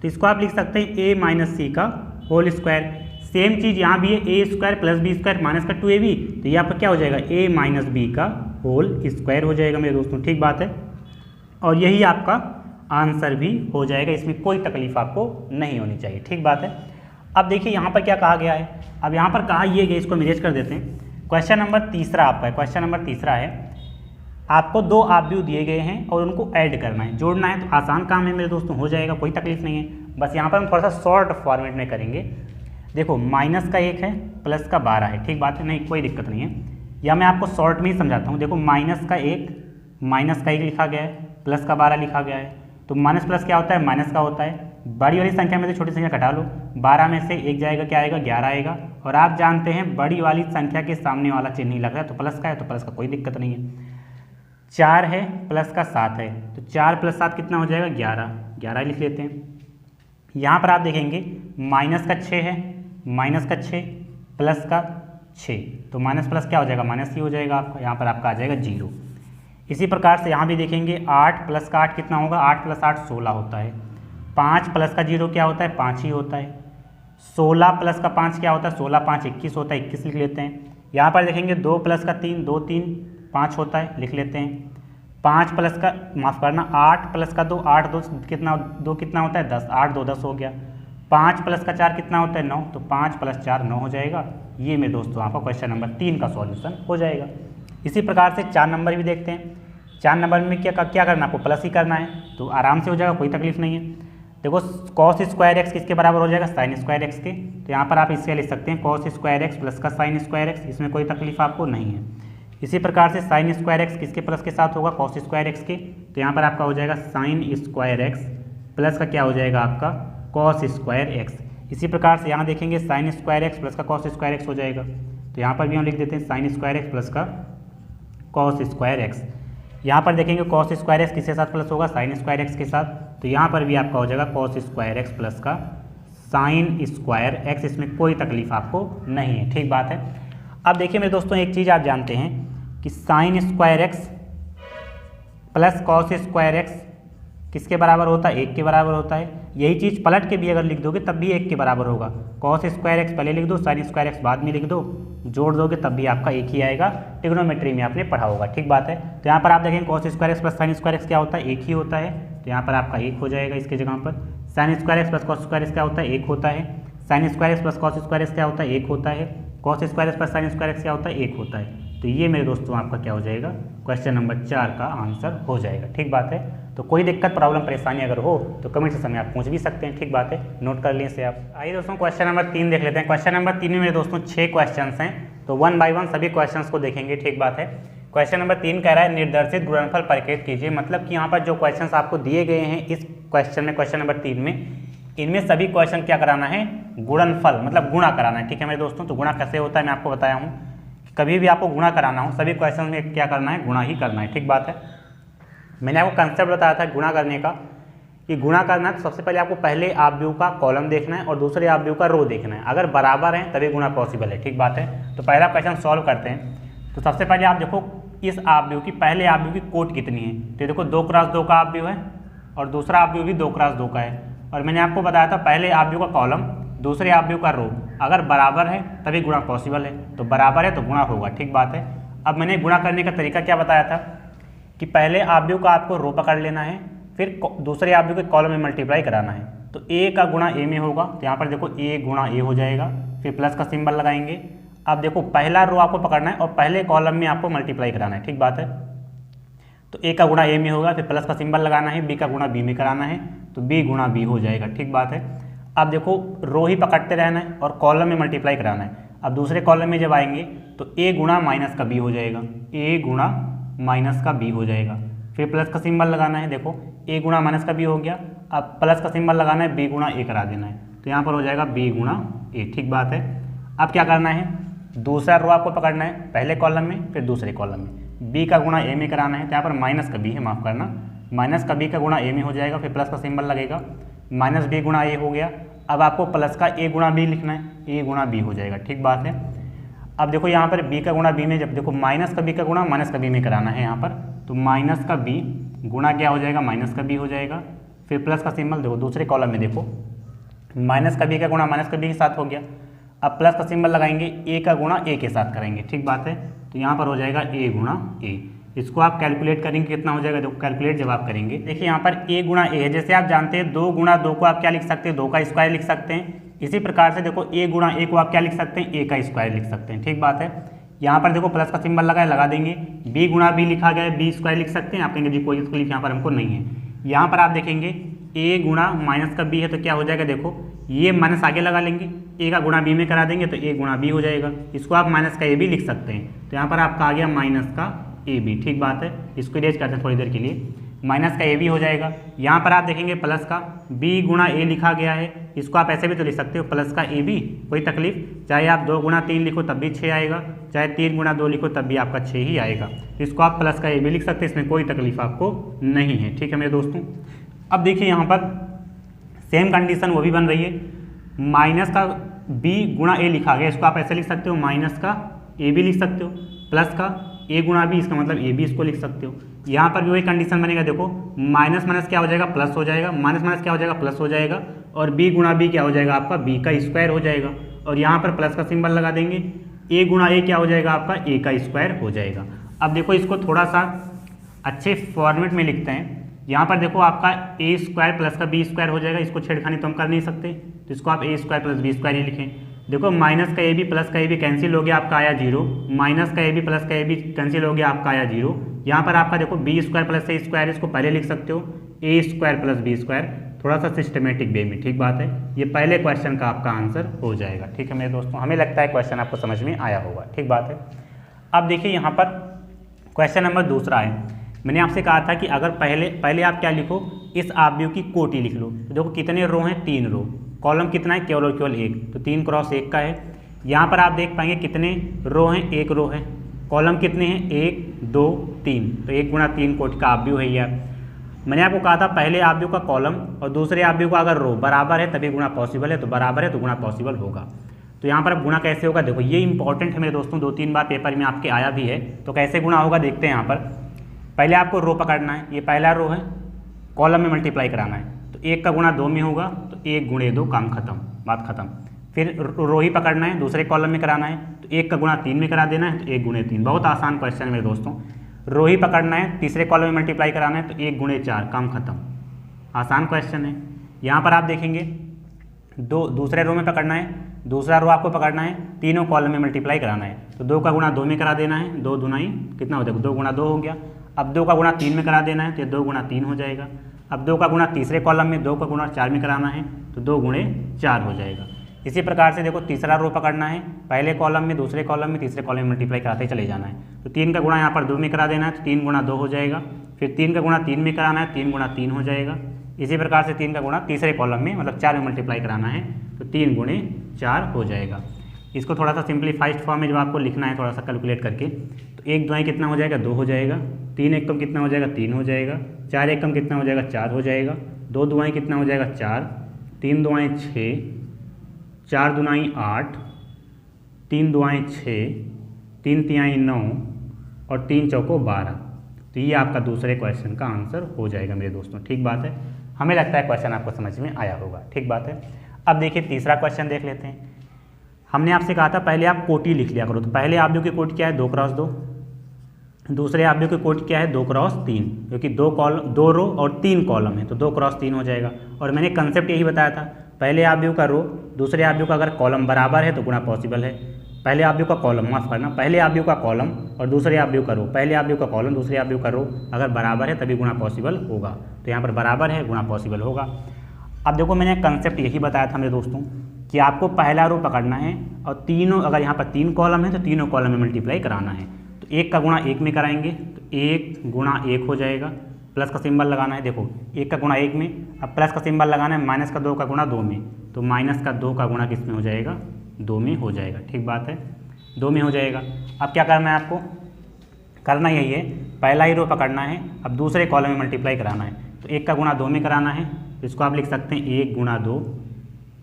तो इसको आप लिख सकते हैं a - c का होल स्क्वायर। सेम चीज़ यहाँ भी है, a² + b² माइनस का 2ab, तो यहाँ पर क्या हो जाएगा, a - b का होल स्क्वायर हो जाएगा मेरे दोस्तों। ठीक बात है। और यही आपका आंसर भी हो जाएगा, इसमें कोई तकलीफ आपको नहीं होनी चाहिए। ठीक बात है। अब देखिए यहाँ पर क्या कहा गया है, अब यहाँ पर कहा ये गया, इसको हम इरेज कर देते हैं। क्वेश्चन नंबर तीसरा आपका है, क्वेश्चन नंबर तीसरा है, आपको 2 आव्यूह दिए गए हैं और उनको ऐड करना है, जोड़ना है। तो आसान काम है मेरे दोस्तों, हो जाएगा, कोई तकलीफ नहीं है। बस यहाँ पर हम थोड़ा सा शॉर्ट फॉर्मेट में करेंगे। देखो माइनस का 1 है, प्लस का 12 है। ठीक बात है, नहीं कोई दिक्कत नहीं है, या मैं आपको शॉर्ट में ही समझाता हूँ। देखो माइनस का 1 माइनस का 1 लिखा गया है, प्लस का 12 लिखा गया है। तो माइनस प्लस क्या होता है, माइनस का होता है। बड़ी वाली संख्या में से छोटी संख्या घटा लो, 12 में से 1 जाएगा, क्या आएगा, 11 आएगा। और आप जानते हैं बड़ी वाली संख्या के सामने वाला चिन्ह ही लग रहा है, तो प्लस का है, तो प्लस का कोई दिक्कत नहीं है। 4 है, प्लस का 7 है, तो 4 + 7 कितना हो जाएगा, 11, 11 लिख लेते हैं। यहाँ पर आप देखेंगे माइनस का 6 है, माइनस का 6 प्लस का 6, तो माइनस प्लस क्या हो जाएगा, माइनस ही हो जाएगा आपका, यहाँ पर आपका आ जाएगा 0। इसी प्रकार से यहाँ भी देखेंगे 8 प्लस का 8 कितना होगा, 8 + 8 16 होता है। 5 प्लस का 0 क्या होता है, 5 ही होता है। 16 प्लस का 5 क्या होता है, 16 × 5 21 होता है, 21 लिख लेते हैं। यहाँ पर देखेंगे 2 प्लस का 3, 2 3 5 होता है, लिख लेते हैं। 5 प्लस का, माफ़ करना, 8 प्लस का 2, 8 2 कितना, 2 कितना होता है, 10, 8 2 10 हो गया। 5 प्लस का 4 कितना होता है, 9, तो 5 + 4 9 हो जाएगा। ये मेरे दोस्तों आपका क्वेश्चन नंबर 3 का सॉल्यूशन हो जाएगा। इसी प्रकार से 4 नंबर भी देखते हैं। 4 नंबर में क्या करना है, आपको प्लस ही करना है, तो आराम से हो जाएगा, कोई तकलीफ नहीं है। देखो cos स्क्वायर एक्स किसके बराबर हो जाएगा, sin स्क्वायर एक्स के। तो यहाँ पर आप इससे लिख सकते हैं cos स्क्वायर एक्स प्लस का sin स्क्वायर एक्स, इसमें कोई तकलीफ आपको नहीं है। इसी प्रकार से sin स्क्वायर एक्स किसके प्लस के साथ होगा, cos स्क्वायर एक्स के। तो यहाँ पर आपका हो जाएगा sin स्क्वायर एक्स प्लस का क्या हो जाएगा आपका, cos स्क्वायर एक्स। इसी प्रकार से यहाँ देखेंगे sin स्क्वायर एक्स प्लस का cos स्क्वायर एक्स हो जाएगा। तो यहाँ पर भी हम लिख देते हैं sin स्क्वायर एक्स प्लस का cos स्क्वायर एक्स। यहाँ पर देखेंगे cos स्क्वायर एक्स किसके साथ प्लस होगा, sin स्क्वायर एक्स के साथ। तो यहाँ पर भी आपका हो जाएगा cos स्क्वायर एक्स प्लस का sin स्क्वायर एक्स, इसमें कोई तकलीफ आपको नहीं है, ठीक बात है। अब देखिए मेरे दोस्तों, एक चीज़ आप जानते हैं कि sin square x plus cos square x किसके बराबर होता है, 1 के बराबर होता है। यही चीज़ पलट के भी अगर लिख दोगे तब भी 1 के बराबर होगा। cos स्क्वायर एक्स पहले लिख दो, sin स्क्वायर एक्स बाद में लिख दो, जोड़ दोगे तब भी आपका 1 ही आएगा। ट्रिग्नोमेट्री में आपने पढ़ा होगा, ठीक बात है। तो यहाँ पर आप देखेंगे cos square x plus sin square x क्या होता है, 1 ही होता है। तो यहाँ पर आपका 1 हो जाएगा इसके जगह पर। sin square x plus cos square x क्या होता है, 1 होता है। sin square x plus cos square x क्या होता है, 1 होता है। cos square x plus sin square x क्या होता है, 1 होता है। तो ये मेरे दोस्तों आपका क्या हो जाएगा, क्वेश्चन नंबर 4 का आंसर हो जाएगा, ठीक बात है। तो कोई दिक्कत, प्रॉब्लम, परेशानी अगर हो तो कमेंट सेक्शन में आप पूछ भी सकते हैं, ठीक बात है, नोट कर लिए से आप। आइए दोस्तों क्वेश्चन नंबर 3 देख लेते हैं। क्वेश्चन नंबर 3 में मेरे दोस्तों 6 क्वेश्चन हैं, तो 1 बाय 1 सभी क्वेश्चन को देखेंगे, ठीक बात है। क्वेश्चन नंबर 3 कह रहा है निर्देशित गुणनफल परिकेत कीजिए। मतलब कि यहाँ पर जो क्वेश्चन आपको दिए गए हैं इस क्वेश्चन में, क्वेश्चन नंबर 3 में, इनमें सभी क्वेश्चन क्या कराना है, गुणनफल, मतलब गुणा कराना है, ठीक है मेरे दोस्तों। तो गुणा कैसे होता है मैं आपको बताया हूँ, कभी भी आपको गुणा कराना हो सभी क्वेश्चन में क्या करना है, गुणा ही करना है, ठीक बात है। मैंने आपको कंसेप्ट बताया था गुणा करने का, कि गुणा करना है तो सबसे पहले आपको पहले आव्यूह का कॉलम देखना है और दूसरे आव्यूह का रो देखना है। अगर बराबर हैं तभी गुणा पॉसिबल है, ठीक बात है। तो पहला क्वेश्चन सॉल्व करते हैं। तो सबसे पहले आप देखो इस आव्यूह की, पहले आव्यूह की कोट कितनी है। तो देखो 2 × 2 का आव्यूह है और दूसरा आव्यूह भी 2 × 2 का है। और मैंने आपको बताया था पहले आव्यूह का कॉलम, दूसरे आव्यूह का रो, अगर बराबर है तभी गुणा पॉसिबल है। तो बराबर है तो गुणा होगा, ठीक बात है। अब मैंने गुणा करने का तरीका क्या बताया था कि पहले आव्यूह का आपको रो पकड़ लेना है, फिर दूसरे आव्यूह के कॉलम में मल्टीप्लाई कराना है। तो a का गुणा a में होगा, तो यहाँ पर देखो a गुणा a हो जाएगा, फिर प्लस का सिंबल लगाएंगे। अब देखो पहला रो आपको पकड़ना है और पहले कॉलम में आपको मल्टीप्लाई कराना है, ठीक बात है। तो a का गुणा a में होगा, फिर प्लस का सिंबल लगाना है, b का गुणा b में कराना है, तो b गुणा b हो जाएगा, ठीक बात है। अब देखो रो ही पकड़ते रहना है और कॉलम में मल्टीप्लाई कराना है। अब दूसरे कॉलम में जब आएंगे तो a गुणा माइनस का b हो जाएगा, a गुणा माइनस का b हो जाएगा, फिर प्लस का सिंबल लगाना है। देखो a गुणा माइनस का b हो गया, अब प्लस का सिंबल लगाना है, b गुणा a करा देना है, तो यहाँ पर हो जाएगा b गुणा a, ठीक बात है। अब क्या करना है, दूसरा रो आपको पकड़ना है, पहले कॉलम में फिर दूसरे कॉलम में, b का गुणा a में कराना है, तो यहाँ पर माइनस का b है, माफ़ करना, माइनस का b का गुणा a में हो जाएगा, फिर प्लस का सिंबल लगेगा, माइनस b गुणा a हो गया। अब आपको प्लस का a गुणा b लिखना है, a गुणा b हो जाएगा, ठीक बात है। अब देखो यहाँ पर b का गुणा b में, जब देखो माइनस का b का गुणा माइनस का b में कराना है यहाँ पर, तो माइनस का b गुणा क्या हो जाएगा, माइनस का b हो जाएगा, फिर प्लस का सिंबल देखो दूसरे कॉलम में, देखो माइनस का b का गुणा माइनस का b के साथ हो गया। अब प्लस का सिंबल लगाएंगे, a का गुणा a के साथ करेंगे, ठीक बात है। तो यहाँ पर हो जाएगा a गुणा a। इसको आप कैलकुलेट करेंगे कितना हो जाएगा, देखो कैलकुलेट जब आप करेंगे, देखिए यहाँ पर a गुणा a है। जैसे आप जानते हैं 2 गुणा 2 को आप क्या लिख सकते हैं, 2 का स्क्वायर लिख सकते हैं। इसी प्रकार से देखो a गुणा a को आप क्या लिख सकते हैं, a का स्क्वायर लिख सकते हैं, ठीक बात है। यहाँ पर देखो प्लस का सिंबल लगा देंगे, b गुणा b लिखा गया है, b स्क्वायर लिख सकते हैं। आप कहेंगे जी कोई तकलीफ यहाँ पर हमको नहीं है। यहाँ पर आप देखेंगे a गुणा माइनस का b है, तो क्या हो जाएगा, देखो ये माइनस आगे लगा लेंगे, a का गुणा b में करा देंगे तो a गुणा b हो जाएगा। इसको आप माइनस का a भी लिख सकते हैं। तो यहाँ पर आपका आ गया माइनस का ए बी, ठीक बात है। इसको इरेज करते हैं थोड़ी देर के लिए। माइनस का ए बी हो जाएगा। यहाँ पर आप देखेंगे प्लस का बी गुणा ए लिखा गया है, इसको आप ऐसे भी तो लिख सकते हो प्लस का ए बी, कोई तकलीफ। चाहे आप 2 गुणा 3 लिखो तब भी 6 आएगा, चाहे 3 गुणा 2 लिखो तब भी आपका 6 ही आएगा। इसको आप प्लस का ए बी लिख सकते हैं, इसमें कोई तकलीफ आपको नहीं है, ठीक है मेरे दोस्तों। अब देखिए यहाँ पर सेम कंडीशन वो भी बन रही है। माइनस का बी गुणा ए लिखा गया, इसको आप ऐसे लिख सकते हो माइनस का ए बी लिख सकते हो, प्लस का ए गुणा बी, इसका मतलब ए बी इसको लिख सकते हो। यहाँ पर भी वही कंडीशन बनेगा, देखो माइनस माइनस क्या हो जाएगा प्लस हो जाएगा, माइनस माइनस क्या हो जाएगा प्लस हो जाएगा, और बी गुणा बी क्या हो जाएगा आपका बी का स्क्वायर हो जाएगा, और यहाँ पर प्लस का सिंबल लगा देंगे। ए गुणा ए क्या हो जाएगा आपका ए का स्क्वायर हो जाएगा। अब देखो इसको थोड़ा सा अच्छे फॉर्मेट में लिखते हैं। यहाँ पर देखो आपका ए स्क्वायर प्लस का बी स्क्वायर हो जाएगा, इसको छेड़खानी तो हम कर नहीं सकते, तो इसको आप ए स्क्वायर प्लस बी स्क्वायर ही लिखें। देखो माइनस का ए बी प्लस का ए बी कैंसिल हो गया, आपका आया 0, माइनस का ए बी प्लस का ए बी कैंसिल हो गया, आपका आया 0। यहाँ पर आपका देखो बी स्क्वायर प्लस ए स्क्वायर, इसको पहले लिख सकते हो ए स्क्वायर प्लस बी स्क्वायर, थोड़ा सा सिस्टमेटिक वे में, ठीक बात है। ये पहले क्वेश्चन का आपका आंसर हो जाएगा, ठीक है मेरे दोस्तों। हमें लगता है क्वेश्चन आपको समझ में आया होगा, ठीक बात है। अब देखिए यहाँ पर क्वेश्चन नंबर दूसरा है। मैंने आपसे कहा था कि अगर पहले आप क्या लिखो, इस आव्यूह की कोटि लिख लो। तो देखो कितने रो हैं, 3 रो, कॉलम कितना है केवल और केवल 1, तो 3 क्रॉस 1 का है। यहाँ पर आप देख पाएंगे कितने रो हैं, 1 रो है, कॉलम कितने हैं 1 2 3, तो 1 गुणा 3 कोटि का आव्यूह है यार। मैंने आपको कहा था पहले आव्यूह का कॉलम और दूसरे आव्यूह का अगर रो बराबर है तभी गुणा पॉसिबल है, तो बराबर है तो गुणा पॉसिबल होगा। तो यहाँ पर अब गुणा कैसे होगा, देखो ये इंपॉर्टेंट है मेरे दोस्तों, 2-3 बार पेपर में आपके आया भी है। तो कैसे गुणा होगा देखते हैं। यहाँ पर पहले आपको रो पकड़ना है, ये पहला रो है, कॉलम में मल्टीप्लाई कराना है, तो 1 का गुणा 2 में होगा, तो 1 गुणे 2, काम खत्म, बात खत्म। फिर रो ही पकड़ना है, दूसरे कॉलम में कराना है, तो 1 का गुणा 3 में करा देना है, तो 1 गुणे 3। बहुत आसान क्वेश्चन है मेरे दोस्तों। रो ही पकड़ना है, तीसरे कॉलम में मल्टीप्लाई कराना है, तो 1 गुणे 4, काम खत्म, आसान क्वेश्चन है। यहाँ पर आप देखेंगे दूसरे रो में पकड़ना है, दूसरा रो आपको पकड़ना है, तीनों कॉलम में मल्टीप्लाई कराना है, तो 2 का गुणा 2 में करा देना है, 2 दुनाई कितना हो जाएगा 2 गुणा 2 हो गया। अब 2 का गुणा 3 में करा देना है, तो 2 गुणा 3 हो जाएगा। अब 2 का गुणा तीसरे कॉलम में, 2 का गुणा 4 में कराना है, तो 2 गुणे 4 हो जाएगा। इसी प्रकार से देखो तीसरा रो पकड़ना है, पहले कॉलम में, दूसरे कॉलम में, तीसरे कॉलम में मल्टीप्लाई कराते चले जाना है, तो 3 का गुणा यहाँ पर 2 में करा देना है, तो 3 गुणा 2 हो जाएगा। फिर 3 का गुणा 3 में कराना है, 3 गुणा 3 हो जाएगा। इसी प्रकार से 3 का गुणा तीसरे कॉलम में मतलब 4 में मल्टीप्लाई कराना है, तो 3 गुणे 4 हो जाएगा। इसको थोड़ा सा सिंप्लीफाइड फॉर्म में जब आपको लिखना है थोड़ा सा कैलकुलेट करके, तो 1 दुआई कितना हो जाएगा 2 हो जाएगा, 3 एकम कितना हो जाएगा 3 हो जाएगा, 4 एकम कितना हो जाएगा 4 हो जाएगा, 2 दुआई कितना हो जाएगा 4, 3 दुआई 6, 4 दुनाई 8, 3 दुआई 6, 3 तिहाई 9 और 3 चौको 12। तो ये आपका दूसरे क्वेश्चन का आंसर हो जाएगा मेरे दोस्तों, ठीक बात है। हमें लगता है क्वेश्चन आपको समझ में आया होगा, ठीक बात है। अब देखिए तीसरा क्वेश्चन देख लेते हैं। हमने आपसे कहा था पहले आप कोटि लिख लिया करो, तो पहले आव्यूह की कोटि क्या है 2 क्रॉस 2, दूसरे आव्यूह की कोटि क्या है 2 क्रॉस 3, क्योंकि 2 रो और 3 कॉलम है, तो 2 क्रॉस 3 हो जाएगा। और मैंने कंसेप्ट यही बताया था, पहले आव्यूह का रो दूसरे आव्यूह का अगर कॉलम बराबर है तो गुणा पॉसिबल है। पहले आव्यूह का कॉलम, माफ करना, पहले आव्यूह का कॉलम और दूसरे आव्यूह का रो, पहले आव्यूह का कॉलम दूसरे आव्यूह का रो अगर बराबर है तभी गुणा पॉसिबल होगा, तो यहाँ पर बराबर है गुणा पॉसिबल होगा। अब देखो मैंने कंसेप्ट यही बताया था मेरे दोस्तों कि आपको पहला रो पकड़ना है और तीनों, अगर यहाँ पर 3 कॉलम है तो तीनों कॉलम में मल्टीप्लाई कराना है, तो 1 का गुणा 1 में कराएंगे, तो 1 गुणा 1 हो जाएगा, प्लस का सिंबल लगाना है, देखो 1 का गुणा 1 में, अब प्लस का सिंबल लगाना है, माइनस का 2 का गुणा 2 में, तो माइनस का 2 का गुणा किस में हो जाएगा 2 में हो जाएगा, ठीक बात है, 2 में हो जाएगा। अब क्या करना है आपको, करना यही है, पहला ही रो पकड़ना है, अब दूसरे कॉलम में मल्टीप्लाई कराना है, तो 1 का गुणा 2 में कराना है, तो इसको आप लिख सकते हैं 1 गुणा 2,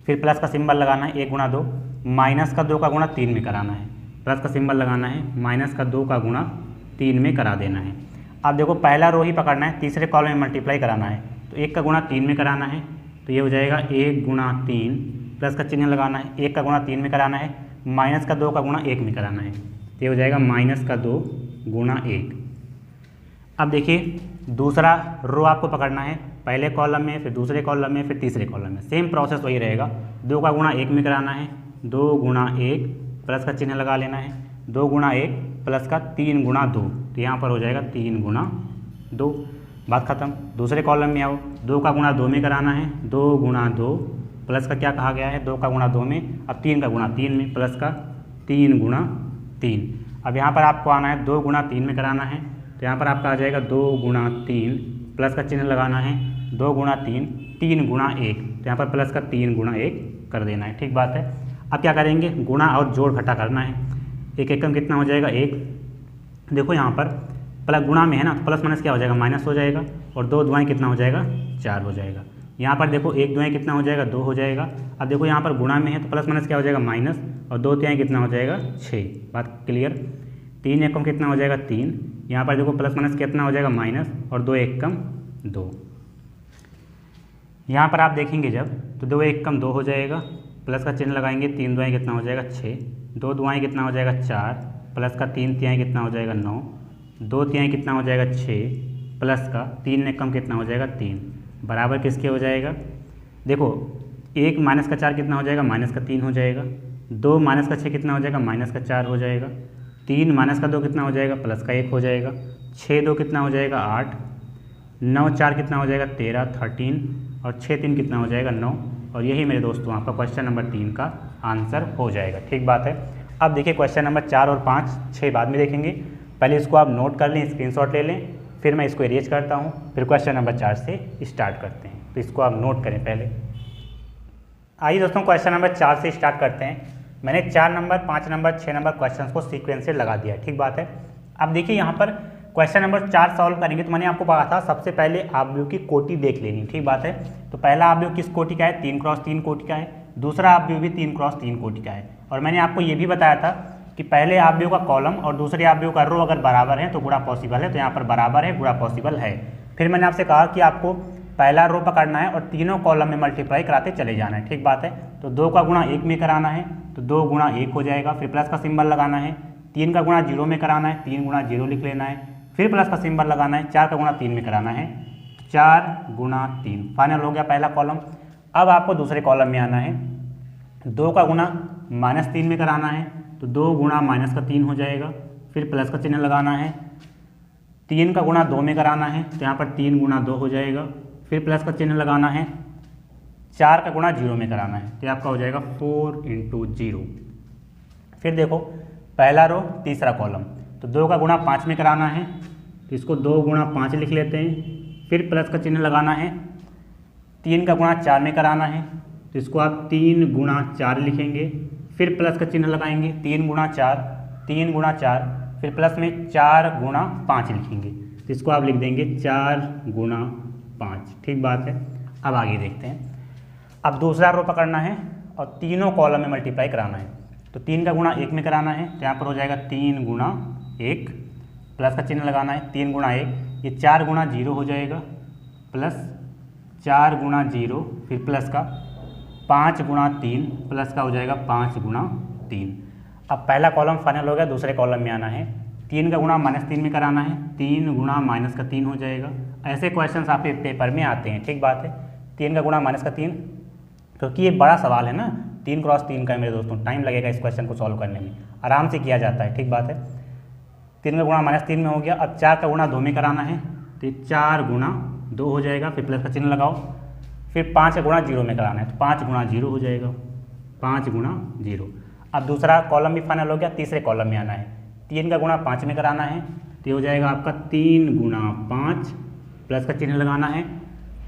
फिर प्लस का सिंबल लगाना है 1 गुणा 2, माइनस का 2 का गुणा 3 में कराना है, प्लस का सिंबल लगाना है, माइनस का 2 का गुणा 3 में करा देना है। अब देखो पहला रो ही पकड़ना है, तीसरे कॉलम में मल्टीप्लाई कराना है, तो 1 का गुणा 3 में कराना है, तो ये हो जाएगा 1 गुणा 3, प्लस का चिन्ह लगाना है, 1 का गुणा 3 में कराना है, माइनस का 2 का गुणा 1 में कराना है, तो ये हो जाएगा माइनस का 2 गुणा 1। अब देखिए दूसरा रो आपको पकड़ना है, पहले कॉलम में, फिर दूसरे कॉलम में, फिर तीसरे कॉलम में, सेम प्रोसेस वही रहेगा। 2 का गुणा 1 में कराना है, 2 गुणा 1 प्लस का चिन्ह लगा लेना है, 2 गुणा 1 प्लस का 3 गुणा 2, तो यहाँ पर हो जाएगा 3 गुणा 2, बात खत्म। दूसरे कॉलम में आओ, 2 का गुणा 2 में कराना है, 2 गुणा 2 प्लस का क्या कहा गया है 2 का गुणा 2 में, अब 3 का गुणा 3 में, प्लस का 3 गुणा 3। अब यहाँ पर आपको आना है 2 गुणा 3 में कराना है, तो यहाँ पर आपका आ जाएगा 2 गुणा 3, प्लस का चिन्ह लगाना है, 2 गुणा 3, 3 गुणा 1, तो यहाँ पर प्लस का 3 गुणा 1 कर देना है। ठीक बात है। अब क्या करेंगे, गुणा और जोड़ घटा करना है। एक एकम कितना हो जाएगा 1, देखो यहाँ पर प्लस गुणा में है ना, तो प्लस माइनस क्या हो जाएगा, माइनस हो जाएगा, और 2 दुआएँ कितना हो जाएगा, 4 हो जाएगा। यहाँ पर देखो 1 दुआएँ कितना हो जाएगा, 2 हो जाएगा। अब देखो यहाँ पर गुणा में है तो प्लस माइनस क्या हो जाएगा, माइनस, और 2 तिहाई कितना हो जाएगा, 6। बात क्लियर। 3 एकम कितना हो जाएगा, 3, यहाँ पर देखो प्लस माइनस कितना हो जाएगा, माइनस, और 2 एकम 2। यहाँ पर आप देखेंगे जब, तो 2 एकम 2 हो जाएगा, प्लस का चिन्ह लगाएंगे, 3 दुआएँ कितना हो जाएगा, 6, 2 दुआएँ कितना हो जाएगा, 4, प्लस का 3 तिहाई कितना हो जाएगा, 9, 2 तिहाई कितना हो जाएगा, 6, प्लस का 3 एकम कितना हो जाएगा, 3, बराबर किसके हो जाएगा। देखो 1 माइनस का 4 कितना हो जाएगा, माइनस का 3 हो जाएगा, 2 माइनस का 6 कितना हो जाएगा, माइनस का 4 हो जाएगा, 3 माइनस का 2 कितना हो जाएगा, प्लस का 1 हो जाएगा, 6 2 कितना हो जाएगा, 8, 9 4 कितना हो जाएगा, 13 13, और 6 3 कितना हो जाएगा, 9। और यही मेरे दोस्तों आपका क्वेश्चन नंबर 3 का आंसर हो जाएगा। ठीक बात है। अब देखिए क्वेश्चन नंबर 4 और 5 6 बाद में देखेंगे, पहले इसको आप नोट कर लें, स्क्रीनशॉट ले लें, फिर मैं इसको इरेज करता हूँ, फिर क्वेश्चन नंबर 4 से स्टार्ट करते हैं। तो इसको आप नोट करें पहले। आइए दोस्तों क्वेश्चन नंबर 4 से स्टार्ट करते हैं। मैंने 4 नंबर 5 नंबर 6 नंबर क्वेश्चन को सीक्वेंस से लगा दिया है। ठीक बात है। अब देखिए यहाँ पर क्वेश्चन नंबर 4 सॉल्व करेंगे तो मैंने आपको कहा था सबसे पहले अवयव की कोटि देख लेनी। ठीक बात है। तो पहला अवयव किस कोटि का है, 3 क्रॉस 3 कोटि का है। दूसरा अवयव भी 3 क्रॉस 3 कोटि का है। और मैंने आपको ये भी बताया था कि पहले अवयव का कॉलम और दूसरे अवयव का रो अगर बराबर है तो गुणा पॉसिबल है। तो यहाँ पर बराबर है, गुणा पॉसिबल है। फिर मैंने आपसे कहा कि आपको पहला रो पकड़ना है और तीनों कॉलम में मल्टीप्लाई कराते चले जाना है। ठीक बात है। तो 2 का गुणा 1 में कराना है तो 2 गुणा 1 हो जाएगा, फिर प्लस का सिंबल लगाना है। 3 का गुणा 0 में कराना है, 3 गुणा 0 लिख लेना है, फिर प्लस का सिंबल लगाना है। 4 का गुणा 3 में कराना है, 4 गुणा 3। फाइनल हो गया पहला कॉलम। अब आपको दूसरे कॉलम में आना है। 2 का गुणा -3 में कराना है तो 2 गुणा -3 हो जाएगा, फिर प्लस का चिन्ह लगाना है। 3 का गुणा 2 में कराना है तो यहाँ पर 3 गुणा 2 हो जाएगा, फिर प्लस का चिन्ह लगाना है। 4 का गुणा 0 में कराना है तो आपका हो जाएगा 4 × 0। फिर देखो पहला रो तीसरा कॉलम, तो 2 का गुणा 5 में कराना है तो इसको 2 गुणा 5 लिख लेते हैं, फिर प्लस का चिन्ह लगाना है। 3 का गुणा 4 में कराना है तो इसको आप 3 गुणा 4 लिखेंगे, फिर प्लस का चिन्ह लगाएंगे। 3 गुणा 4, 3 गुणा 4, फिर प्लस में 4 गुणा 5 लिखेंगे तो इसको आप लिख देंगे 4 गुणा 5। ठीक बात है। अब आगे देखते हैं। अब दूसरा रो पकड़ना है और तीनों कॉलम में मल्टीप्लाई कराना है। तो 3 का गुणा 1 में कराना है तो यहाँ पर हो जाएगा 3 गुणा 1, प्लस का चिन्ह लगाना है। 3 गुणा 1, ये 4 गुणा 0 हो जाएगा, प्लस 4 गुणा 0, फिर प्लस का 5 गुणा 3, प्लस का हो जाएगा 5 गुणा 3। अब पहला कॉलम फाइनल हो गया, दूसरे कॉलम में आना है। 3 का गुणा -3 में कराना है, 3 गुणा -3 हो जाएगा। ऐसे क्वेश्चंस आपके पेपर में आते हैं। ठीक बात है। 3 का गुणा -3, क्योंकि ये बड़ा सवाल है ना, 3 क्रॉस 3 का है मेरे दोस्तों, टाइम लगेगा इस क्वेश्चन को सॉल्व करने में, आराम से किया जाता है। ठीक बात है। 3 का गुणा -3 में हो गया। अब 4 का गुणा 2 में कराना है तो 4 गुणा 2 हो जाएगा, फिर प्लस का चिन्ह लगाओ। फिर 5 का गुणा 0 में कराना है तो 5 गुणा 0 हो जाएगा, 5 गुणा 0। अब दूसरा कॉलम भी फाइनल हो गया, तीसरे कॉलम में आना है। 3 का गुणा 5 में कराना है तो हो जाएगा आपका 3 गुणा 5, प्लस का चिन्ह लगाना है।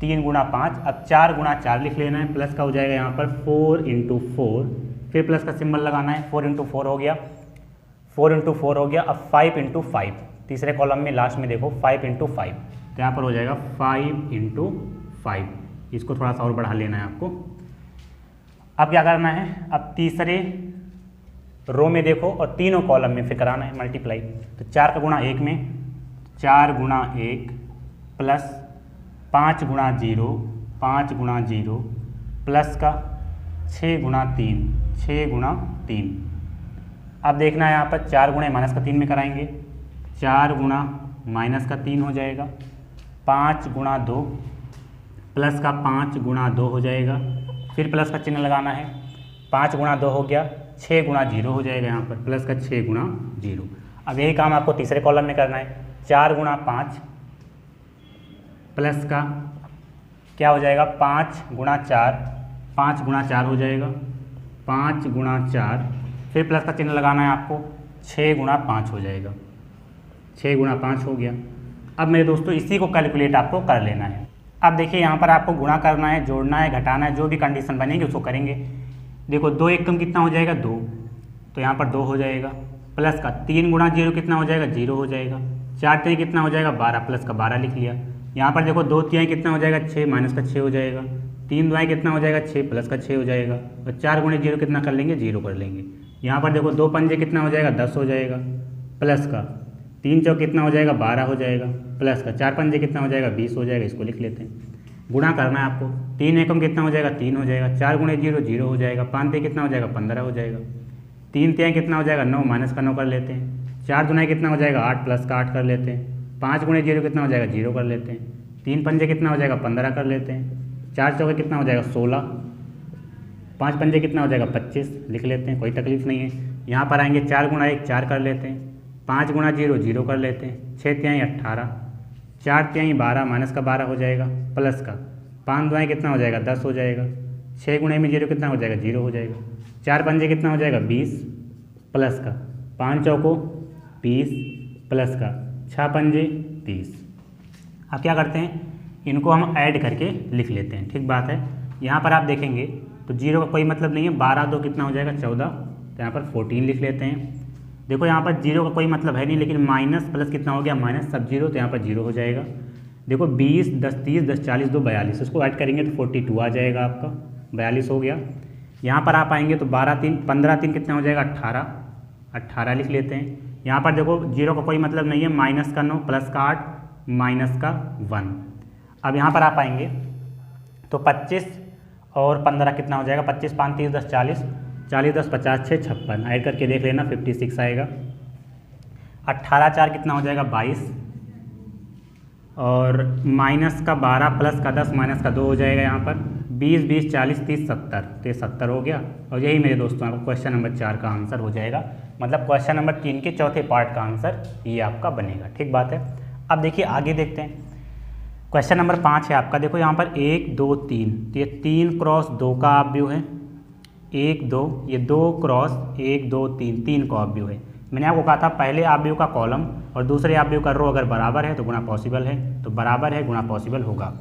3 गुणा 5, अब 4 गुणा 4 लिख लेना है, प्लस का हो जाएगा यहाँ पर 4 × 4, फिर प्लस का सिंबल लगाना है। 4 × 4 हो गया, 4 × 4 हो गया। अब 5 × 5, तीसरे कॉलम में लास्ट में देखो 5 × 5, तो यहाँ पर हो जाएगा 5 × 5। इसको थोड़ा सा और बढ़ा लेना है आपको। अब क्या करना है, अब तीसरे रो में देखो और तीनों कॉलम में फिर कराना है मल्टीप्लाई। तो 4 का गुणा 1 में 4 गुणा 1, प्लस 5 गुणा 0, 5 गुणा 0, प्लस का 6 गुणा 3, 6 गुणा 3। अब देखना है यहाँ पर 4 गुणे -3 में कराएंगे, 4 गुणा -3 हो जाएगा। 5 गुणा 2, प्लस का 5 गुणा 2 हो जाएगा, फिर प्लस का चिन्ह लगाना है। 5 गुणा 2 हो गया, 6 गुणा 0 हो जाएगा यहाँ पर, प्लस का 6 गुणा 0। अब यही काम आपको तीसरे कॉलम में करना है। 4 गुणा 5, प्लस का क्या हो जाएगा 5 गुणा 4, 5 गुणा 4 हो जाएगा, 5 गुणा 4, फिर प्लस का चिन्ह लगाना है आपको। 6 गुणा 5 हो जाएगा, 6 गुणा 5 हो गया। अब मेरे दोस्तों इसी को कैलकुलेट आपको कर लेना है। अब देखिए यहाँ पर आपको गुणा करना है, जोड़ना है, घटाना है, जो भी कंडीशन बनेगी उसको करेंगे। देखो 2 एकम कितना हो जाएगा 2, तो यहाँ पर 2 हो जाएगा, प्लस का 3 गुणा 0 कितना हो जाएगा 0 हो जाएगा, 4 तिहाई कितना हो जाएगा 12, प्लस का 12 लिख लिया। यहाँ पर देखो 2 तिहाई कितना हो जाएगा 6, माइनस का 6 हो जाएगा, 3 दुआई कितना हो जाएगा 6, प्लस का 6 हो जाएगा, और 4 गुणे 0 कितना कर लेंगे 0 कर लेंगे। यहाँ पर देखो 2 पंजे कितना हो जाएगा 10 हो जाएगा, प्लस का 3 चौक कितना हो जाएगा 12 हो जाएगा, प्लस का 4 पंजे कितना हो जाएगा 20 हो जाएगा। इसको लिख लेते हैं, गुणा करना है आपको। 3 एकम कितना हो जाएगा 3 हो जाएगा, 4 गुणे 0 0 हो जाएगा, 5 तिहाई कितना हो जाएगा 15 हो जाएगा, 3 तिहाई कितना हो जाएगा 9, माइनस का 9 कर लेते हैं, 4 दुनाई कितना हो जाएगा 8, प्लस का 8 कर लेते हैं, 5 गुणे 0 कितना हो जाएगा 0 कर लेते हैं, 3 पंजे कितना हो जाएगा 15 कर लेते हैं, 4 चौके कितना हो जाएगा 16, 5 पंजे कितना हो जाएगा 25 लिख लेते हैं, कोई तकलीफ नहीं है। यहाँ पर आएंगे 4 गुणा 1 4 कर लेते हैं, 5 गुणा 0 0 कर लेते हैं, 6 तिहाई 18, 4 तिहाई 12, माइनस का 12 हो जाएगा, प्लस का 5 दुआई कितना हो जाएगा 10 हो जाएगा, 6 गुणे में 0 कितना हो जाएगा 0 हो जाएगा, 4 पंजे कितना हो जाएगा 20, प्लस का 5 चौको 20, प्लस का 6 पंजे 30। अब क्या करते हैं, इनको हम ऐड करके लिख लेते हैं, ठीक बात है। यहाँ पर आप देखेंगे तो 0 का कोई मतलब नहीं है, 12 2 कितना हो जाएगा 14, तो यहाँ पर 14 लिख लेते हैं। देखो यहाँ पर 0 का कोई मतलब है नहीं, लेकिन माइनस प्लस कितना हो गया माइनस सब 0, तो यहाँ पर 0 हो जाएगा। देखो 20 10 30 10 40 2 42, इसको ऐड करेंगे तो 42 आ जाएगा आपका, 42 हो गया। यहाँ पर आप आएंगे तो 12 3 15 3 कितना हो जाएगा 18, 18 लिख लेते हैं। यहाँ पर देखो 0 का कोई मतलब नहीं है, माइनस का 9, प्लस का 8, माइनस का 1। अब यहाँ पर आप आएंगे तो 25 और 15 कितना हो जाएगा, 25 5 30 10 40, 40 10 50 6 56, ऐड करके देख लेना 56 आएगा। 18 4 कितना हो जाएगा 22, और माइनस का 12 प्लस का 10 माइनस का 2 हो जाएगा। यहाँ पर 20 20 40 30 70, तो 70 हो गया। और यही मेरे दोस्तों आपको क्वेश्चन नंबर 4 का आंसर हो जाएगा, मतलब क्वेश्चन नंबर 3 के चौथे पार्ट का आंसर ये आपका बनेगा, ठीक बात है। अब देखिए आगे देखते हैं, क्वेश्चन नंबर 5 है आपका। देखो यहाँ पर 1 2 3, तो ये 3 क्रॉस 2 का ऑब्व्यू है, 1 2, ये 2 क्रॉस 1 2 3, 3 का ऑब्व्यू है। मैंने आपको कहा था पहले ऑब्व्यू का कॉलम और दूसरे ऑब्व्यू का रो अगर बराबर है तो गुणा पॉसिबल है, तो बराबर है गुणा पॉसिबल होगा।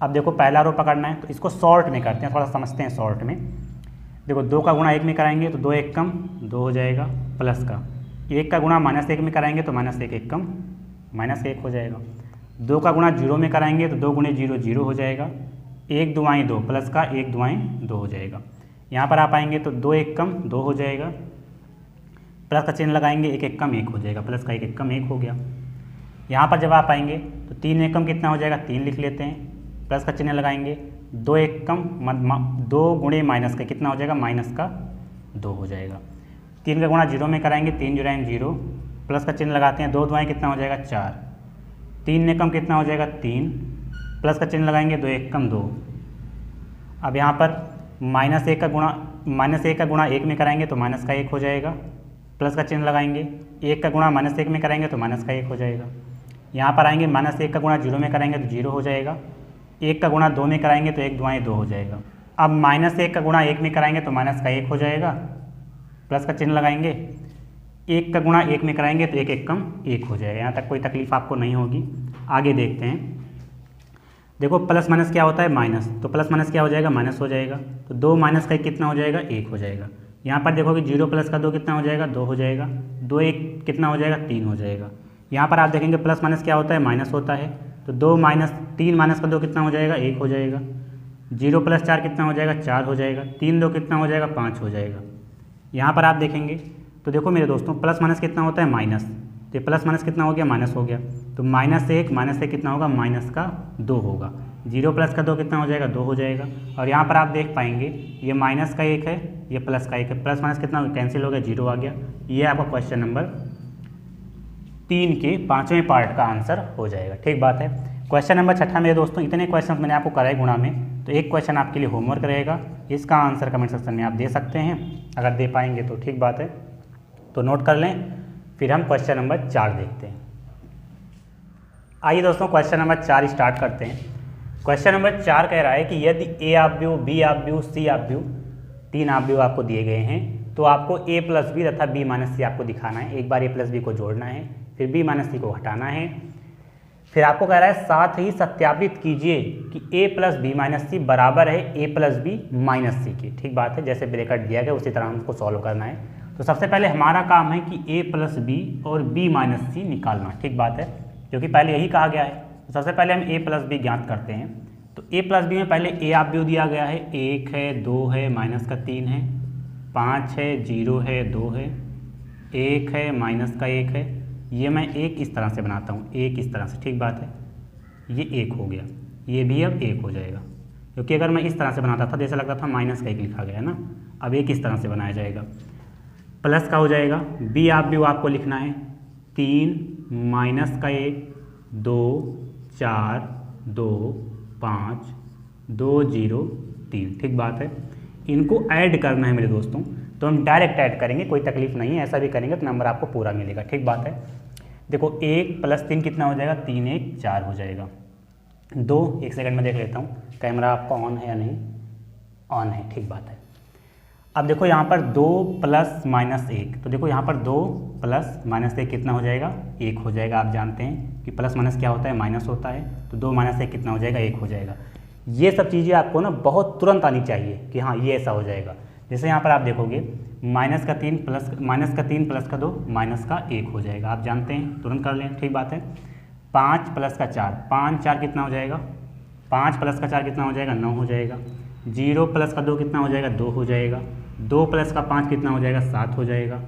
अब देखो पहला रो पकड़ना है, तो इसको शॉर्ट में करते हैं, थोड़ा समझते हैं शॉर्ट में। देखो 2 का गुणा 1 में कराएंगे तो 2 1 कम 2 हो जाएगा, प्लस का 1 का गुणा -1 में कराएंगे तो -1 1 कम -1 हो जाएगा। 2 का गुणा 0 में कराएंगे तो 2 गुणे 0 0 हो जाएगा, 1 दुआएँ 2, प्लस का 1 दुआएँ 2 हो जाएगा। यहाँ पर आप आएंगे तो 2 1 कम 2 हो जाएगा, प्लस का चिन्ह लगाएंगे 1 1 कम 1 हो जाएगा, प्लस का 1 1 कम 1 हो गया। यहाँ पर जब आप आएंगे तो 3 1 कम कितना हो जाएगा 3 लिख लेते हैं, प्लस का चिन्ह लगाएंगे, 2 1 कम 2 गुणे माइनस का कितना हो जाएगा माइनस का 2 हो जाएगा। 3 का गुणा 0 में कराएंगे, 3 जुराएं 0, प्लस का चिन्ह लगाते हैं, 2 दुआएँ कितना हो जाएगा 4, 3 एकम कितना हो जाएगा 3, प्लस का चिन्ह लगाएंगे, 2 1 कम 2। अब यहाँ पर -1 का गुणा 1 में कराएंगे तो माइनस का 1 हो जाएगा, प्लस का चिन्ह लगाएंगे, 1 का गुणा -1 में कराएंगे तो माइनस का 1 हो जाएगा। यहाँ पर आएंगे -1 का गुणा 0 में कराएंगे तो 0 हो जाएगा, 1 का गुणा 2 में कराएंगे तो 1 दुआएँ 2 हो जाएगा। अब -1 का गुणा 1 में कराएंगे तो माइनस का 1 हो जाएगा, प्लस का चिन्ह लगाएंगे, 1 का गुणा 1 में कराएंगे तो 1 1 कम 1 हो जाएगा। यहाँ तक कोई तकलीफ आपको नहीं होगी। आगे देखते हैं, देखो प्लस माइनस क्या होता है माइनस, तो प्लस माइनस क्या हो जाएगा माइनस हो जाएगा, तो 2 माइनस का 1 कितना हो जाएगा 1 हो जाएगा। यहाँ पर देखोगे 0 प्लस का 2 कितना हो जाएगा 2 हो जाएगा, 2 1 कितना हो जाएगा 3 हो जाएगा। यहाँ पर आप देखेंगे प्लस माइनस क्या होता है माइनस होता है, तो 3 माइनस का 2 कितना हो जाएगा 1 हो जाएगा, 0 प्लस 4 कितना हो जाएगा 4 हो जाएगा, 3 2 कितना हो जाएगा 5 हो जाएगा। यहाँ पर आप देखेंगे तो देखो मेरे दोस्तों प्लस माइनस कितना होता है माइनस, तो प्लस माइनस कितना हो गया माइनस हो गया, तो -1 कितना होगा माइनस का 2 होगा, 0 प्लस का 2 कितना हो जाएगा 2 हो जाएगा। और यहाँ पर आप देख पाएंगे ये माइनस का 1 है, ये प्लस का 1 है, प्लस माइनस कितना कैंसिल हो गया 0 आ गया। ये आपका क्वेश्चन नंबर 3 के 5वें पार्ट का आंसर हो जाएगा, ठीक बात है। क्वेश्चन नंबर 6 मेरे दोस्तों, इतने क्वेश्चन मैंने आपको कराए गुणा में, तो एक क्वेश्चन आपके लिए होमवर्क रहेगा, इसका आंसर कमेंट सेक्शन में आप दे सकते हैं, अगर दे पाएंगे तो ठीक बात है, तो नोट कर लें। फिर हम क्वेश्चन नंबर 4 देखते हैं। आइए दोस्तों क्वेश्चन नंबर 4 स्टार्ट करते हैं। क्वेश्चन नंबर 4 कह रहा है कि यदि ए ऑब्व्यू, बी ऑब्व्यू, सी ऑब्व्यू, 3 ऑब्व्यू आपको दिए गए हैं, तो आपको a प्लस बी तथा b माइनस सी आपको दिखाना है। एक बार a प्लस बी को जोड़ना है, फिर b माइनस सी को हटाना है, फिर आपको कह रहा है साथ ही सत्यापित कीजिए कि a प्लस बी माइनस सी बराबर है a प्लस बी माइनस सी के। ठीक बात है, जैसे ब्रैकेट दिया गया उसी तरह हमको सॉल्व करना है। तो सबसे पहले हमारा काम है कि a प्लस बी और b माइनस सी निकालना। ठीक बात है, क्योंकि पहले यही कहा गया है। तो सबसे पहले हम a प्लस बी ज्ञात करते हैं। तो a प्लस बी में पहले a आप भी दिया गया है, 1 है, 2 है, माइनस का 3 है, 5 है, 0 है, 2 है, 1 है, माइनस का 1 है। ये मैं एक इस तरह से बनाता हूँ, एक इस तरह से। ठीक बात है, ये 1 हो गया, ये भी अब 1 हो जाएगा, क्योंकि अगर मैं इस तरह से बनाता था जैसे लगता था माइनस का 1 लिखा गया है ना। अब एक इस तरह से बनाया जाएगा, प्लस का हो जाएगा। b आप भी आपको लिखना है 3 माइनस का 1, 2 4 2 5 2 0 3। ठीक बात है, इनको ऐड करना है मेरे दोस्तों, तो हम डायरेक्ट ऐड करेंगे, कोई तकलीफ नहीं है। ऐसा भी करेंगे तो नंबर आपको पूरा मिलेगा। ठीक बात है, देखो 1 प्लस 3 कितना हो जाएगा, 3 1 4 हो जाएगा। 2 1 सेकंड में देख लेता हूँ कैमरा आपका ऑन है या नहीं, ऑन है। ठीक बात है, अब देखो यहाँ पर 2 प्लस माइनस 1, तो देखो यहाँ पर 2 प्लस माइनस 1 कितना हो जाएगा, 1 हो जाएगा। आप जानते हैं कि प्लस माइनस क्या होता है, माइनस होता है। तो 2 माइनस 1 कितना हो जाएगा, 1 हो जाएगा। ये सब चीज़ें आपको ना बहुत तुरंत आनी चाहिए कि हाँ ये ऐसा हो जाएगा। जैसे यहाँ पर आप देखोगे माइनस का 3 प्लस का 2 माइनस का 1 हो जाएगा। आप जानते हैं, तुरंत कर लें। ठीक बात है, 5 प्लस का 4, 5 4 कितना हो जाएगा, 5 प्लस का 4 कितना हो जाएगा, 9 हो जाएगा। 0 प्लस का 2 कितना हो जाएगा, 2 हो जाएगा। 2 प्लस का 5 कितना हो जाएगा, 7 हो जाएगा।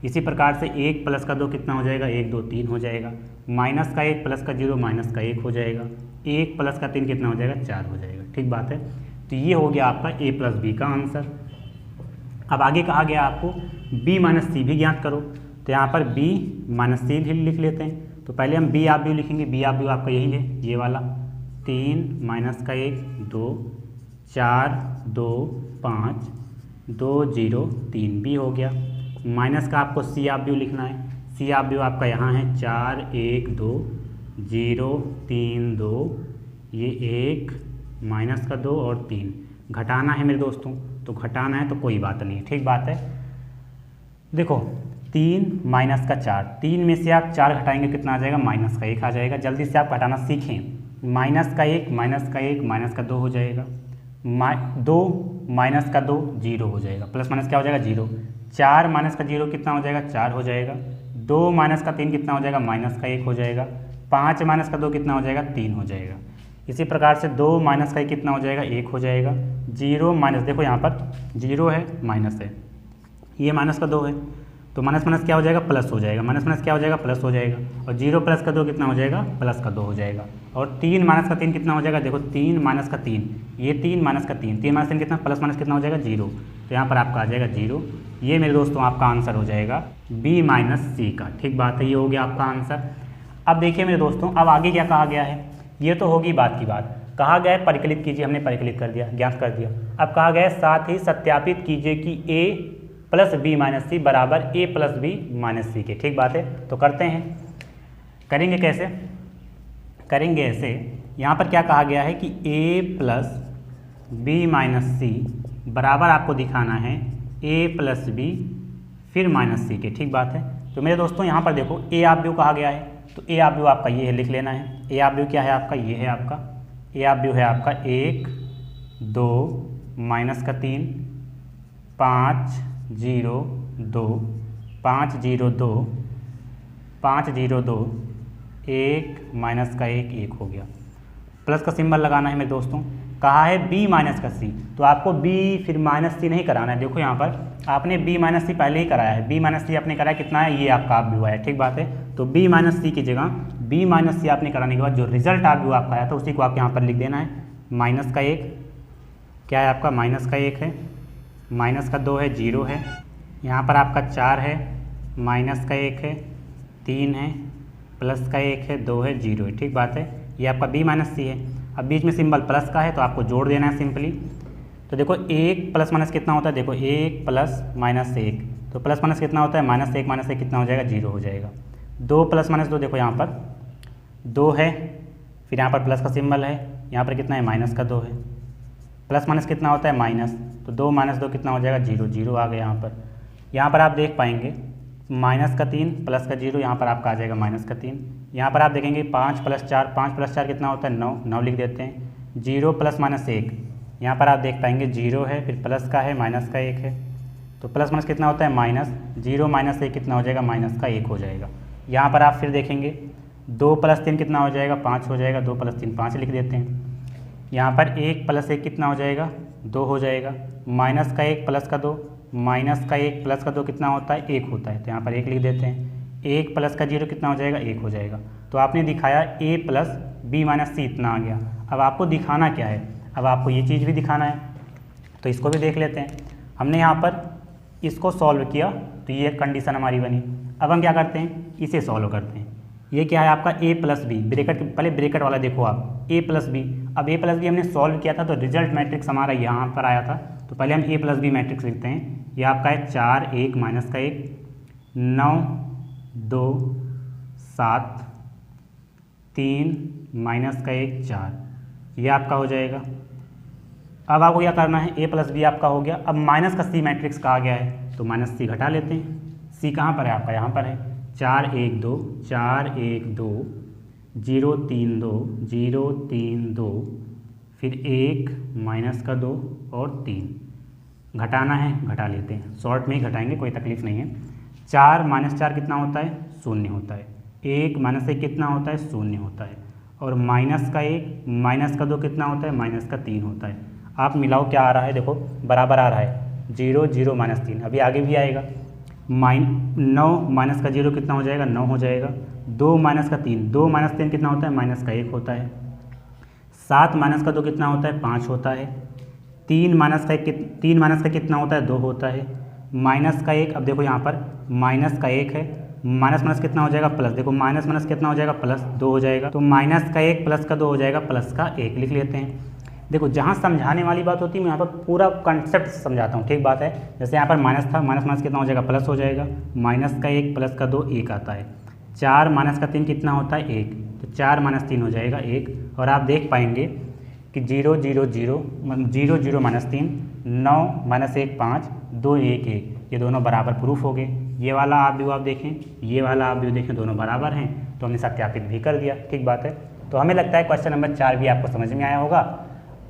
इसी प्रकार से 1 प्लस का 2 कितना हो जाएगा, 1 2 3 हो जाएगा। माइनस का 1 प्लस का 0 माइनस का 1 हो जाएगा। 1 प्लस का 3 कितना हो जाएगा, 4 हो जाएगा। ठीक बात है, तो ये हो गया आपका a प्लस बी का आंसर। अब आगे कहा गया आपको b माइनस सी भी ज्ञात करो, तो यहाँ पर b माइनस सी भी लिख लेते हैं। तो पहले हम b आप भी लिखेंगे, b आप भी आपका यही है, ये वाला 3 माइनस का 1 2 4 2 5 2 0 3 b हो गया। माइनस का आपको c आप भी लिखना है, c आप भी आपका यहाँ है 4 1 2 0 3 2, ये 1 माइनस का 2 और 3 घटाना है मेरे दोस्तों, तो घटाना है तो कोई बात नहीं। ठीक बात है, देखो 3 माइनस का 4, 3 में से आप 4 घटाएंगे कितना आ जाएगा, माइनस का 1 आ जाएगा। जल्दी से आप घटाना सीखें। माइनस का 1 माइनस का 1 माइनस का 2 हो जाएगा। 2 माइनस का 2 0 हो जाएगा, प्लस माइनस क्या हो जाएगा 0। 4 माइनस का 0 कितना हो जाएगा, 4 हो जाएगा। 2 माइनस का 3 कितना हो जाएगा, माइनस का 1 हो जाएगा। 5 माइनस का 2 कितना हो जाएगा, 3 हो जाएगा। इसी प्रकार से 2 माइनस का 1 कितना हो जाएगा, 1 हो जाएगा। 0 माइनस, देखो यहाँ पर 0 है माइनस है, ये माइनस का 2 है, तो माइनस माइनस क्या हो जाएगा, प्लस हो जाएगा। माइनस माइनस क्या हो जाएगा, प्लस हो जाएगा। और 0 प्लस का 2 कितना हो जाएगा, प्लस का 2 हो जाएगा। और 3 माइनस का 3 कितना हो जाएगा, देखो 3 माइनस का 3, ये 3 माइनस का 3, 3 माइनस 3 कितना, प्लस माइनस कितना हो जाएगा 0, तो यहाँ पर आपका आ जाएगा 0। ये मेरे दोस्तों आपका आंसर हो जाएगा b माइनस सी का। ठीक बात है, ये हो गया आपका आंसर। अब देखिए मेरे दोस्तों, अब आगे क्या कहा गया है, ये तो होगी बात की बात। कहा गया है परिकलित कीजिए, हमने परिकलित कर दिया, ज्ञात कर दिया। अब कहा गया है साथ ही सत्यापित कीजिए कि a प्लस बी माइनस सी बराबर a प्लस बी माइनस सी के। ठीक बात है, तो करते हैं। करेंगे कैसे, करेंगे ऐसे, यहाँ पर क्या कहा गया है कि a प्लस बी माइनस सी बराबर आपको दिखाना है a प्लस बी फिर माइनस सी के। ठीक बात है, तो मेरे दोस्तों यहाँ पर देखो a आप व्यू कहा गया है, तो a आप व्यू आपका ये है, लिख लेना है। a आप व्यू क्या है आपका, ये है आपका a आप व्यू है आपका 1 2 माइनस का 3 5 0 2 5 0 2 5 0 2 1 माइनस का 1 1 हो गया। प्लस का सिंबल लगाना है मेरे दोस्तों। कहा है b माइनस का c, तो आपको b फिर माइनस सी नहीं कराना है। देखो यहाँ पर आपने b माइनस सी पहले ही कराया है, b माइनस सी आपने कराया कितना है, ये आपका आप व्यू है। ठीक बात है, तो b माइनस सी की जगह b माइनस सी आपने कराने के बाद जो रिजल्ट आप व्यू आपका आया था उसी को आप यहाँ पर लिख देना है। माइनस का 1 क्या है आपका, माइनस का 1 है, माइनस का 2 है 0 है, यहाँ पर आपका 4 है, माइनस का 1 है 3 है, प्लस का 1 है 2 है 0 है। ठीक बात है, ये आपका b माइनस सी है। अब बीच में सिंबल प्लस का है तो आपको जोड़ देना है सिंपली। तो देखो 1 प्लस माइनस कितना होता है, देखो 1 प्लस माइनस 1, तो प्लस माइनस कितना होता है, माइनस 1 माइनस 1 कितना हो जाएगा, 0 हो जाएगा। 2 प्लस माइनस 2, देखो यहाँ पर 2 है, फिर यहाँ पर प्लस का सिंबल है, यहाँ पर कितना है, माइनस का 2 है। प्लस माइनस कितना होता है, माइनस, तो 2 माइनस 2 कितना हो जाएगा, 0 0 आ गया यहाँ पर। यहाँ पर आप देख पाएंगे माइनस का 3 प्लस का 0, यहाँ पर आपका आ जाएगा माइनस का 3। यहाँ पर आप देखेंगे 5 + 4, 5 + 4 कितना होता है 9, 9 लिख देते हैं। 0 ± 1, यहाँ पर आप देख पाएंगे 0 है, फिर प्लस का है, माइनस का 1 है, तो प्लस माइनस कितना होता है माइनस। 0 - 1 कितना हो जाएगा माइनस का 1 हो जाएगा। यहाँ पर आप फिर देखेंगे 2 + 3 कितना हो जाएगा 5 हो जाएगा, 2 + 3 5 लिख देते हैं। यहाँ पर 1 + 1 कितना हो जाएगा 2 हो जाएगा। माइनस का 1 प्लस का 2, माइनस का 1 प्लस का 2 कितना होता है 1 होता है, तो यहाँ पर 1 लिख देते हैं। 1 प्लस का 0 कितना हो जाएगा 1 हो जाएगा। तो आपने दिखाया a + b - c इतना आ गया। अब आपको दिखाना क्या है, अब आपको ये चीज़ भी दिखाना है, तो इसको भी देख लेते हैं। हमने यहाँ पर इसको सॉल्व किया तो ये कंडीशन हमारी बनी। अब हम क्या करते हैं इसे सॉल्व करते हैं। ये क्या है आपका a + b, ब्रैकेट पहले ब्रैकेट वाला देखो आप a + b। अब a + b हमने सॉल्व किया था तो रिजल्ट मैट्रिक्स हमारा यहाँ पर आया था, तो पहले हम a + b मैट्रिक्स लिखते हैं। ये आपका है 4 1 माइनस का 1 9 2 7 3 माइनस का 1 4, ये आपका हो जाएगा। अब आपको क्या करना है a + b आपका हो गया। अब माइनस का c मैट्रिक्स कहा गया है तो माइनस c घटा लेते हैं। c कहाँ पर है आपका यहाँ पर है 4 1 2 4 1 2 0 3 2 0 3 2 फिर 1 माइनस का 2 और 3 घटाना है घटा लेते हैं, शॉर्ट में ही घटाएंगे कोई तकलीफ नहीं है। 4 - 4 कितना होता है 0 होता है। 1 - 1 कितना होता है 0 होता है। और माइनस का 1 माइनस का 2 कितना होता है माइनस का 3 होता है। आप मिलाओ क्या आ रहा है देखो बराबर आ रहा है 0 0 - 3, अभी आगे भी आएगा। 9 माइनस का 0 कितना हो जाएगा 9 हो जाएगा। 2 माइनस का 3, 2 माइनस 3 कितना होता है माइनस का 1 होता है। 7 माइनस का 2 कितना होता है 5 होता है। 3 माइनस का कितना होता है 2 होता है। माइनस का 1, अब देखो यहाँ पर माइनस का 1 है, माइनस माइनस कितना हो जाएगा प्लस, देखो माइनस माइनस कितना हो जाएगा प्लस 2 हो जाएगा। तो माइनस का 1 प्लस का 2 हो जाएगा, प्लस का 1 लिख लेते हैं। देखो जहाँ समझाने वाली बात होती है मैं यहाँ पर पूरा कॉन्सेप्ट समझाता हूँ, ठीक बात है। जैसे यहाँ पर माइनस था, माइनस माइनस कितना हो जाएगा प्लस हो जाएगा। माइनस का 1 प्लस का 2 1 आता है। 4 माइनस का 3 कितना होता है 1, तो 4 - 3 हो जाएगा 1। और आप देख पाएंगे कि 0 0 0 0 0 - 3 9 - 1 5 2 1 1, ये दोनों बराबर प्रूफ हो गए। ये वाला आप भी देखें, ये वाला आप भी देखें, दोनों बराबर हैं, तो हमने सत्यापित भी कर दिया, ठीक बात है। तो हमें लगता है क्वेश्चन नंबर 4 भी आपको समझ में आया होगा।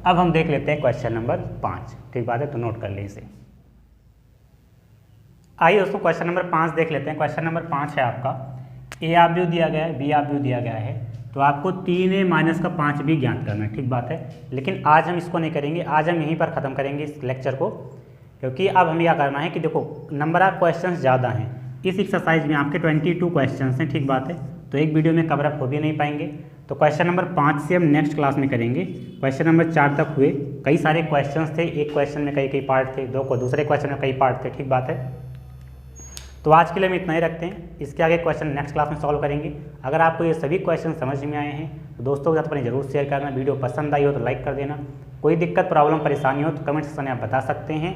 अब हम देख लेते हैं क्वेश्चन नंबर 5, ठीक बात है, तो नोट कर लें इसे। आइए दोस्तों क्वेश्चन नंबर 5 देख लेते हैं। क्वेश्चन नंबर 5 है आपका a आप भी दिया गया है, b आप भी दिया गया है, तो आपको 3a माइनस का 5 भी ज्ञात करना है, ठीक बात है। लेकिन आज हम इसको नहीं करेंगे, आज हम यहीं पर ख़त्म करेंगे इस लेक्चर को, क्योंकि अब हमें क्या करना है कि देखो नंबर ऑफ क्वेश्चंस ज़्यादा हैं इस एक्सरसाइज में, आपके 22 क्वेश्चंस हैं, ठीक बात है। तो एक वीडियो में कवर अप हो भी नहीं पाएंगे, तो क्वेश्चन नंबर 5 से हम नेक्स्ट क्लास में करेंगे। क्वेश्चन नंबर 4 तक हुए, कई सारे क्वेश्चंस थे, एक क्वेश्चन में कई पार्ट थे, दूसरे क्वेश्चन में कई पार्ट थे, ठीक बात है। तो आज के लिए हम इतना ही रखते हैं, इसके आगे क्वेश्चन नेक्स्ट क्लास में सॉल्व करेंगे। अगर आपको ये सभी क्वेश्चन समझ में आए हैं तो दोस्तों के साथ अपने जरूर शेयर करना। वीडियो पसंद आई हो तो लाइक कर देना। कोई दिक्कत प्रॉब्लम परेशानी हो तो कमेंट सेक्शन में आप बता सकते हैं।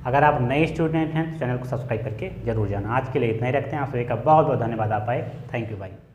अगर आप नए स्टूडेंट हैं तो चैनल को सब्सक्राइब करके जरूर जाना। आज के लिए इतना ही रखते हैं, आप सभी का बहुत बहुत धन्यवाद आप आए। थैंक यू भाई।